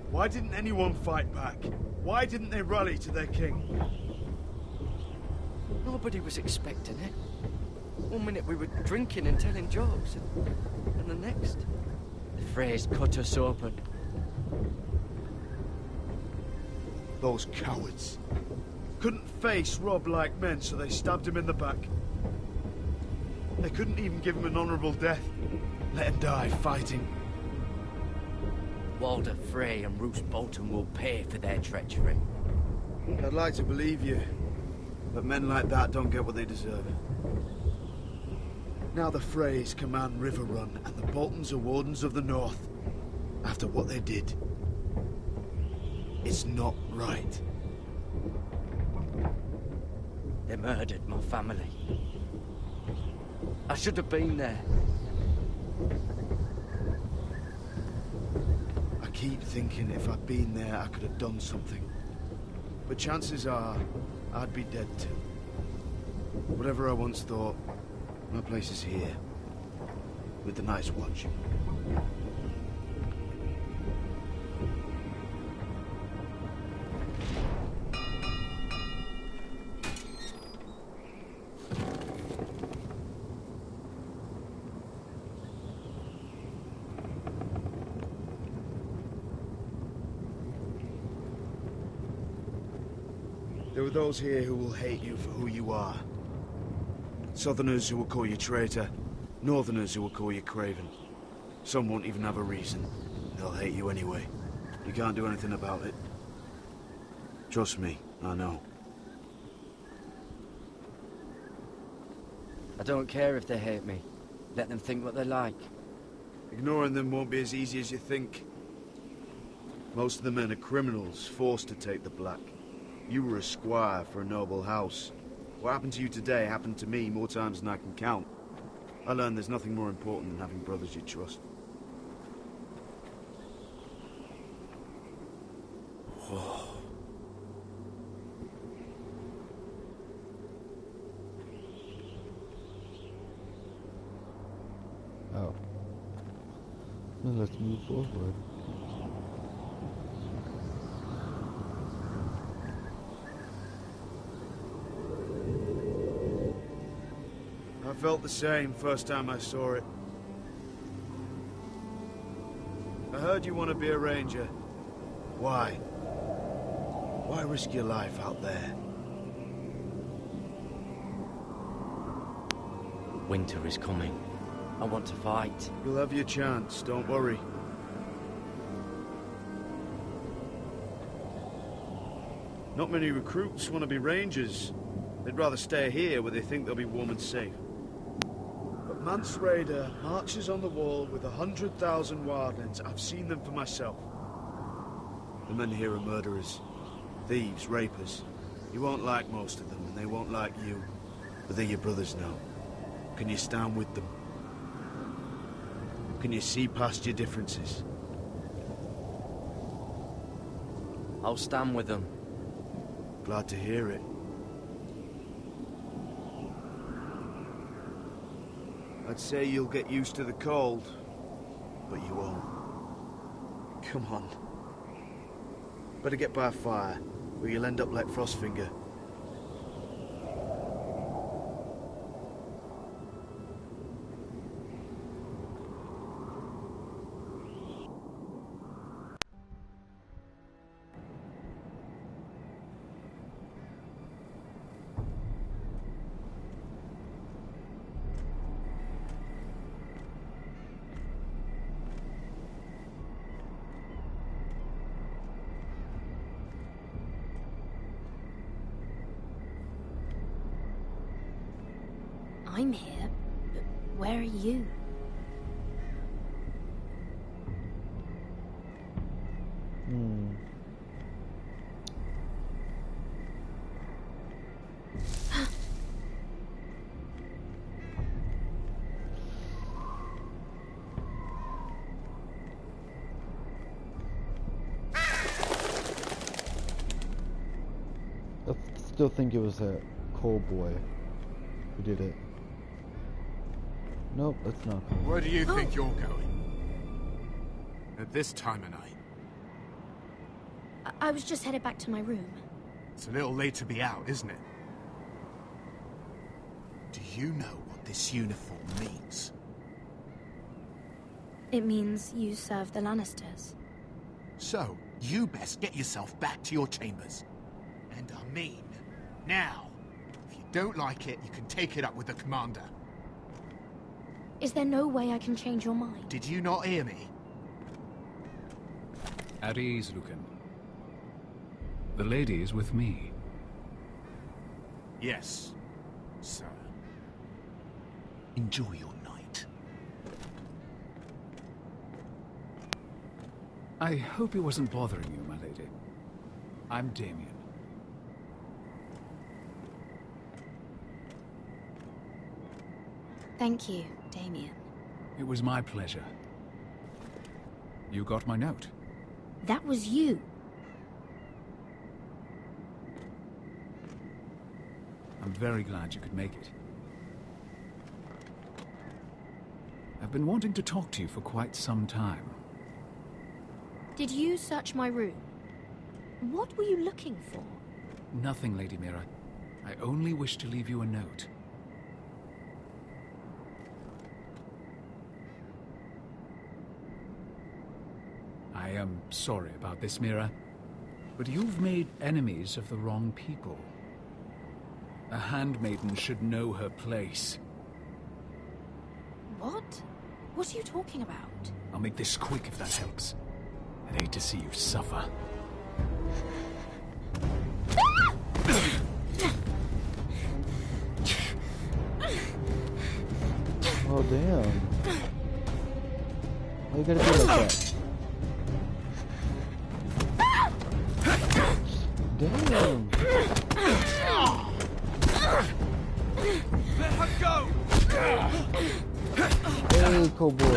Why didn't anyone fight back? Why didn't they rally to their king? Nobody was expecting it. One minute we were drinking and telling jokes, and the next, the Freys cut us open. Those cowards. Couldn't face Rob like men, so they stabbed him in the back. They couldn't even give him an honorable death. Let him die fighting. Walder Frey and Roose Bolton will pay for their treachery. I'd like to believe you, but men like that don't get what they deserve. Now the Freys command Riverrun, and the Boltons are Wardens of the North. After what they did. It's not right. They murdered my family. I should have been there. I keep thinking if I'd been there, I could have done something. But chances are, I'd be dead too. Whatever I once thought, my place is here. With the Night's Watch. There are those here who will hate you for who you are. Southerners who will call you traitor. Northerners who will call you craven. Some won't even have a reason. They'll hate you anyway. You can't do anything about it. Trust me, I know. I don't care if they hate me. Let them think what they like. Ignoring them won't be as easy as you think. Most of the men are criminals, forced to take the black. You were a squire for a noble house. What happened to you today happened to me more times than I can count. I learned there's nothing more important than having brothers you trust. Oh. Well, let's move forward. I felt the same first time I saw it. I heard you want to be a ranger. Why? Why risk your life out there? Winter is coming. I want to fight. You'll have your chance, don't worry. Not many recruits want to be rangers. They'd rather stay here where they think they'll be warm and safe. But Mance Rayder marches on the wall with 100,000 wildlings. I've seen them for myself. The men here are murderers. Thieves, rapers. You won't like most of them, and they won't like you. But they're your brothers now. Can you stand with them? Can you see past your differences? I'll stand with them. Glad to hear it. I'd say you'll get used to the cold, but you won't. Come on. Better get by a fire, or you'll end up like Frostfinger. I'm here, but where are you? I still think it was that Cole boy who did it. Nope, that's not Cole. Where do you think you're going? At this time of night? I was just headed back to my room. It's a little late to be out, isn't it? Do you know what this uniform means? It means you serve the Lannisters. So, you best get yourself back to your chambers. And I mean, now. If you don't like it, you can take it up with the commander. Is there no way I can change your mind? Did you not hear me? At ease, Lucan. The lady is with me. Yes, sir. Enjoy your night. I hope it wasn't bothering you, my lady. I'm Damien. Thank you, Damien. It was my pleasure. You got my note. That was you. I'm very glad you could make it. I've been wanting to talk to you for quite some time. Did you search my room? What were you looking for? Nothing, Lady Mira. I only wish to leave you a note. I am sorry about this, Mira, but you've made enemies of the wrong people. A handmaiden should know her place. What? What are you talking about? I'll make this quick if that helps. I'd hate to see you suffer. damn. Why you gotta be like that? Damn. Let her go! Hey, cowboy.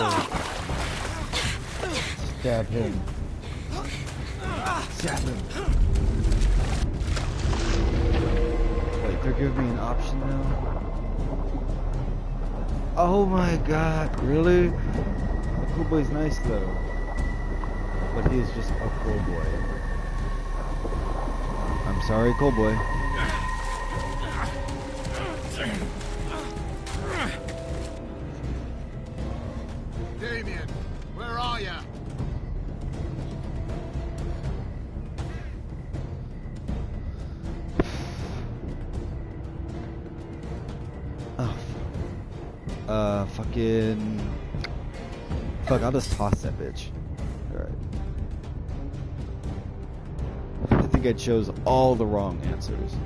Stab him. Stab him. Wait, they're giving me an option now? Oh my god, really? The cowboy's nice though. But he is just a cowboy. I'm sorry, cowboy. Damien, where are you? Oh, fucking... Fuck, I'll just toss that bitch. Alright. I think I chose all the wrong answers.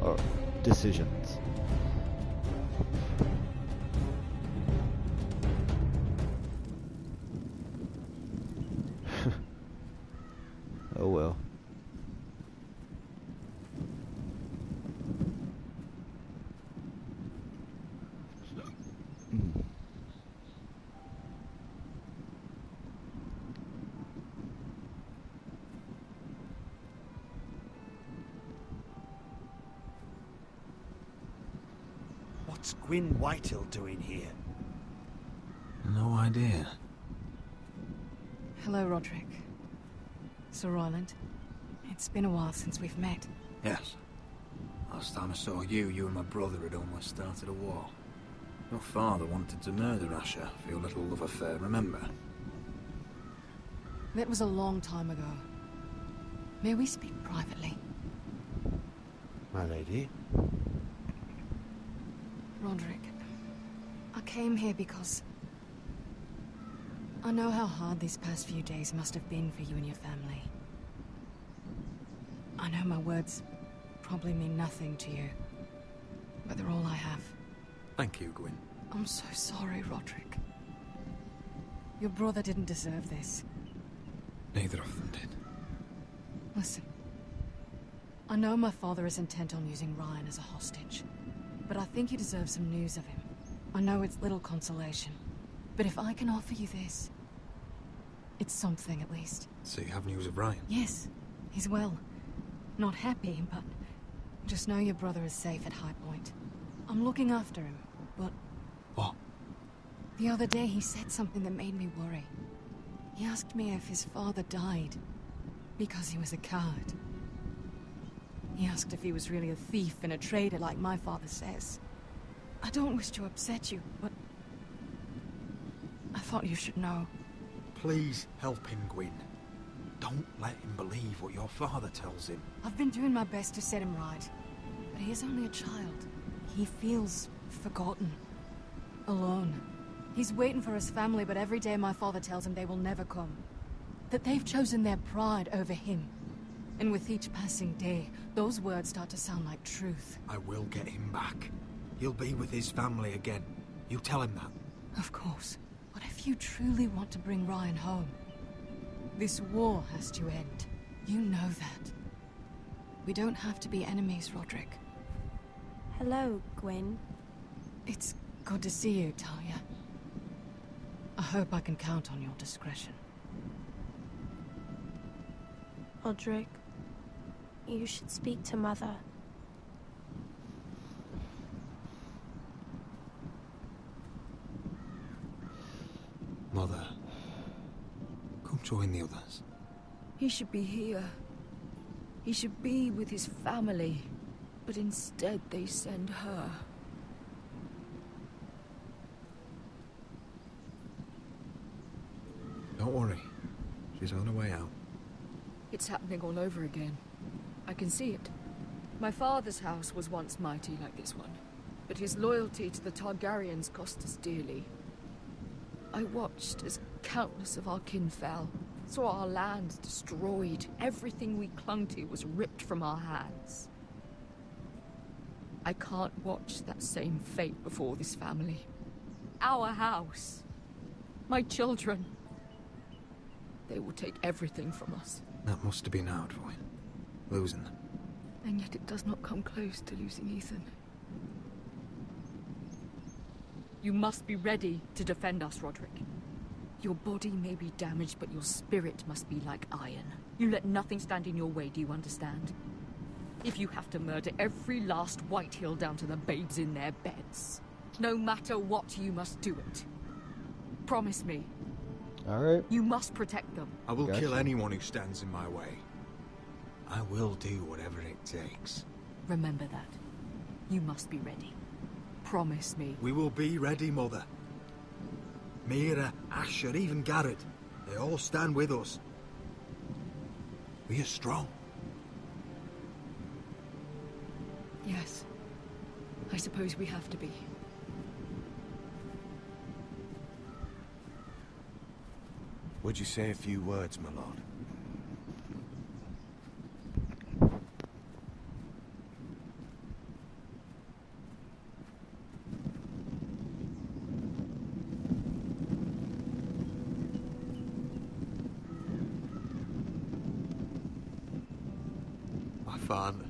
Or decisions. Oh well. What's Gwyn Whitehill doing here? No idea. Hello, Roderick. Sir Roland. It's been a while since we've met. Yes. Last time I saw you and my brother had almost started a war. Your father wanted to murder Asher for your little love affair, remember? That was a long time ago. May we speak privately? My lady? Roderick, I came here because I know how hard these past few days must have been for you and your family. I know my words probably mean nothing to you, but they're all I have. Thank you, Gwyn. I'm so sorry, Roderick. Your brother didn't deserve this. Neither of them did. Listen, I know my father is intent on using Ryan as a hostage, but I think you deserve some news of him. I know it's little consolation, but if I can offer you this, it's something at least. So you have news of Ryan? Yes, he's well. Not happy, but just know your brother is safe at High Point. I'm looking after him, but... What? The other day he said something that made me worry. He asked me if his father died because he was a coward. He asked if he was really a thief and a traitor like my father says. I don't wish to upset you, but I thought you should know. Please help him, Gwyn. Don't let him believe what your father tells him. I've been doing my best to set him right, but he is only a child. He feels forgotten, alone. He's waiting for his family, but every day my father tells him they will never come. That they've chosen their pride over him. And with each passing day, those words start to sound like truth. I will get him back. He'll be with his family again. You tell him that. Of course. But if you truly want to bring Ryan home, this war has to end. You know that. We don't have to be enemies, Roderick. Hello, Gwyn. It's good to see you, Talia. I hope I can count on your discretion. Roderick, you should speak to Mother. Mother, come join the others. He should be here. He should be with his family. But instead they send her. Don't worry. She's on her way out. It's happening all over again. I can see it. My father's house was once mighty like this one, but his loyalty to the Targaryens cost us dearly. I watched as countless of our kin fell, saw our lands destroyed, everything we clung to was ripped from our hands. I can't watch that same fate before this family. our house. My children. They will take everything from us. That must have been hard for you, losing them. And yet it does not come close to losing Ethan. You must be ready to defend us, Roderick. Your body may be damaged, but your spirit must be like iron. You let nothing stand in your way, do you understand? If you have to murder every last Whitehill down to the babes in their beds, no matter what, you must do it. Promise me. All right. You must protect them. I will kill anyone who stands in my way. I will do whatever it takes. Remember that. You must be ready. Promise me. We will be ready, Mother. Mira, Asher, even Garrett. They all stand with us. We are strong. Yes. I suppose we have to be. Would you say a few words, my lord? My father.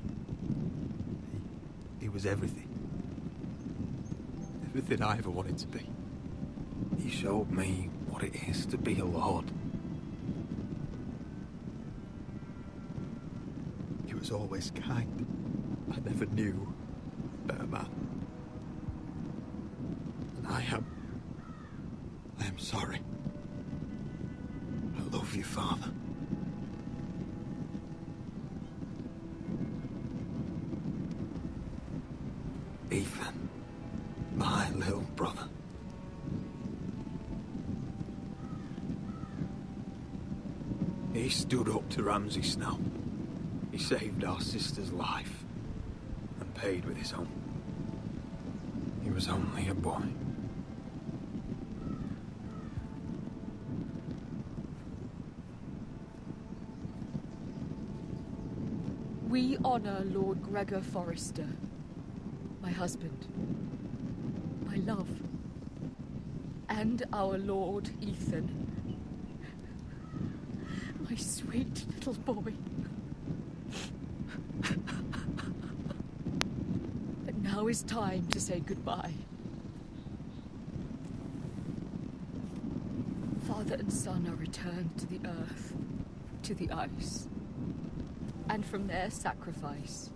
He was everything. Everything I ever wanted to be. He showed me what it is to be a lord. He was always kind. I never knew a better man. And I am sorry. I love you, Father. Ethan, my little brother. He stood up to Ramsay Snow. He saved our sister's life and paid with his own. He was only a boy. We honor Lord Gregor Forrester, my husband, my love, and our Lord Ethan, my sweet little boy. But now is time to say goodbye. Father and son are returned to the earth, to the ice. And from their sacrifice,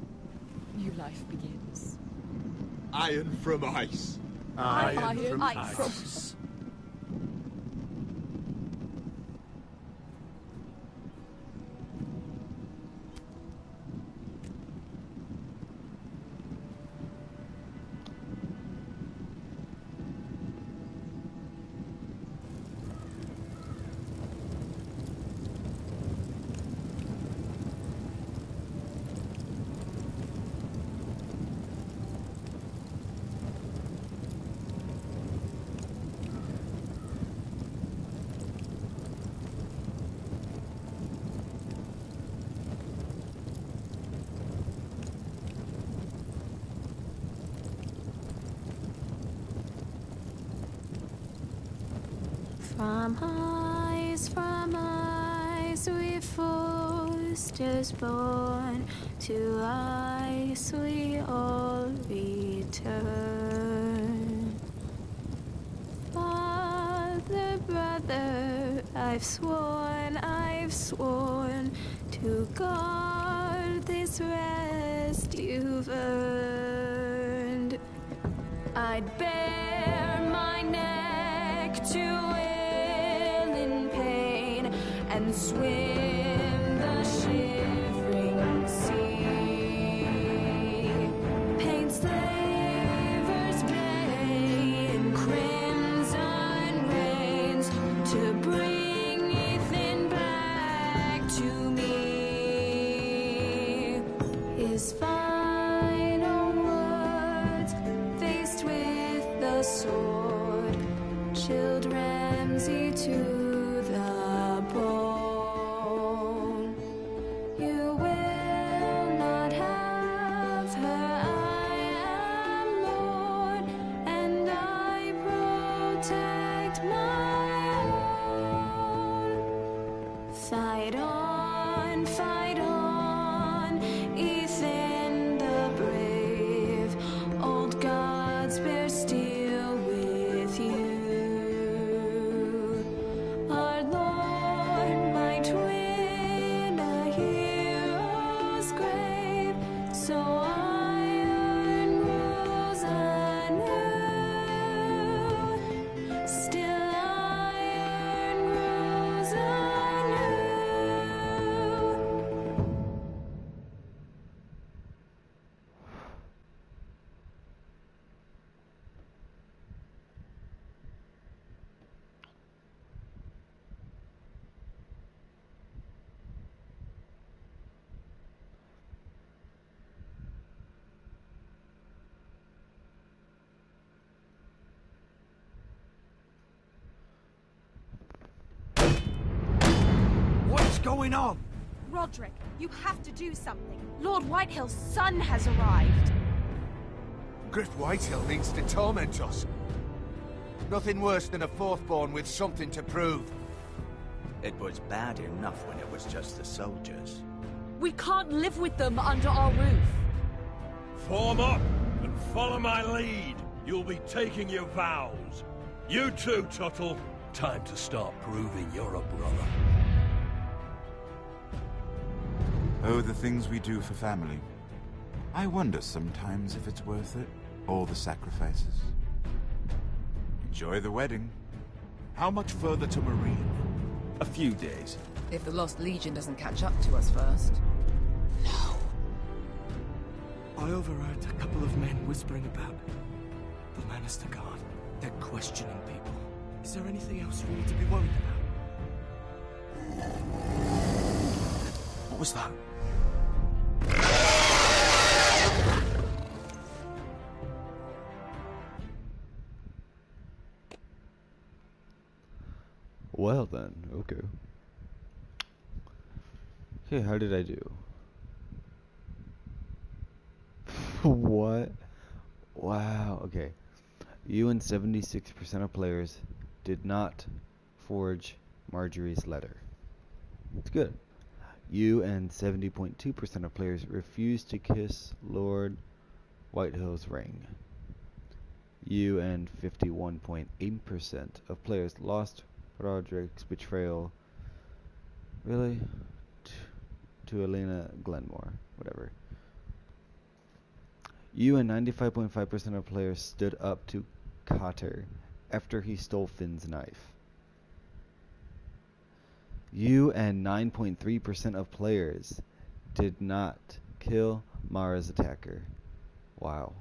new life begins. Iron from ice. Iron from ice. From ice we Forsters born, to ice we all return. Father, brother, I've sworn to guard this rest you've earned. I'd bare my neck to and swim the shivering sea. Paint slavers bay in crimson rains to bring Ethan back to me. His final words, faced with the sword, chilled Ramsay to So iron grows anew. Still iron grows anew. What's going on? Roderick, you have to do something. Lord Whitehill's son has arrived. Griff Whitehill means to torment us. Nothing worse than a fourthborn with something to prove. It was bad enough when it was just the soldiers. We can't live with them under our roof. Form up and follow my lead. You'll be taking your vows. You too, Tuttle. Time to start proving you're a brother. Oh, the things we do for family. I wonder sometimes if it's worth it. All the sacrifices. Enjoy the wedding. How much further to Marine? A few days. If the Lost Legion doesn't catch up to us first. I overheard a couple of men whispering about the Lannister Guard. They're questioning people. Is there anything else we need to be worried about? What was that? Well then, okay. Okay, how did I do? What? Wow, okay. You and 76% of players did not forge Marjorie's letter. It's good. You and 70.2% of players refused to kiss Lord Whitehill's ring. You and 51.8% of players lost Roderick's betrayal. Really? To Elena Glenmore. Whatever. You and 95.5% of players stood up to Cotter after he stole Finn's knife. You and 9.3% of players did not kill Mara's attacker. Wow.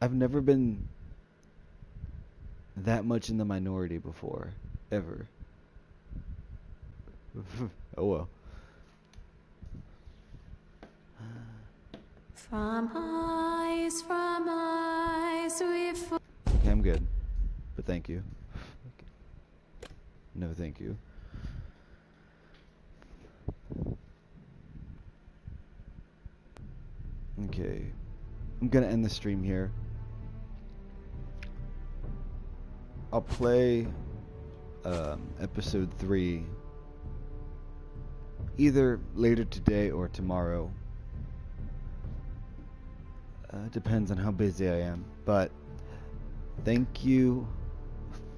I've never been that much in the minority before. Ever. Oh well. From eyes we've... Okay, I'm good. But thank you. No, thank you. Okay. I'm gonna end the stream here. I'll play episode 3 either later today or tomorrow. Depends on how busy I am. But thank you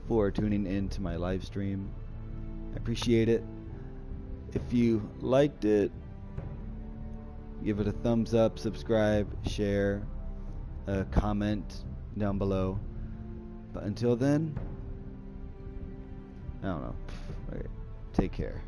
for tuning in to my live stream. I appreciate it. If you liked it, give it a thumbs up, subscribe, share, comment down below. But until then, I don't know. Okay, take care.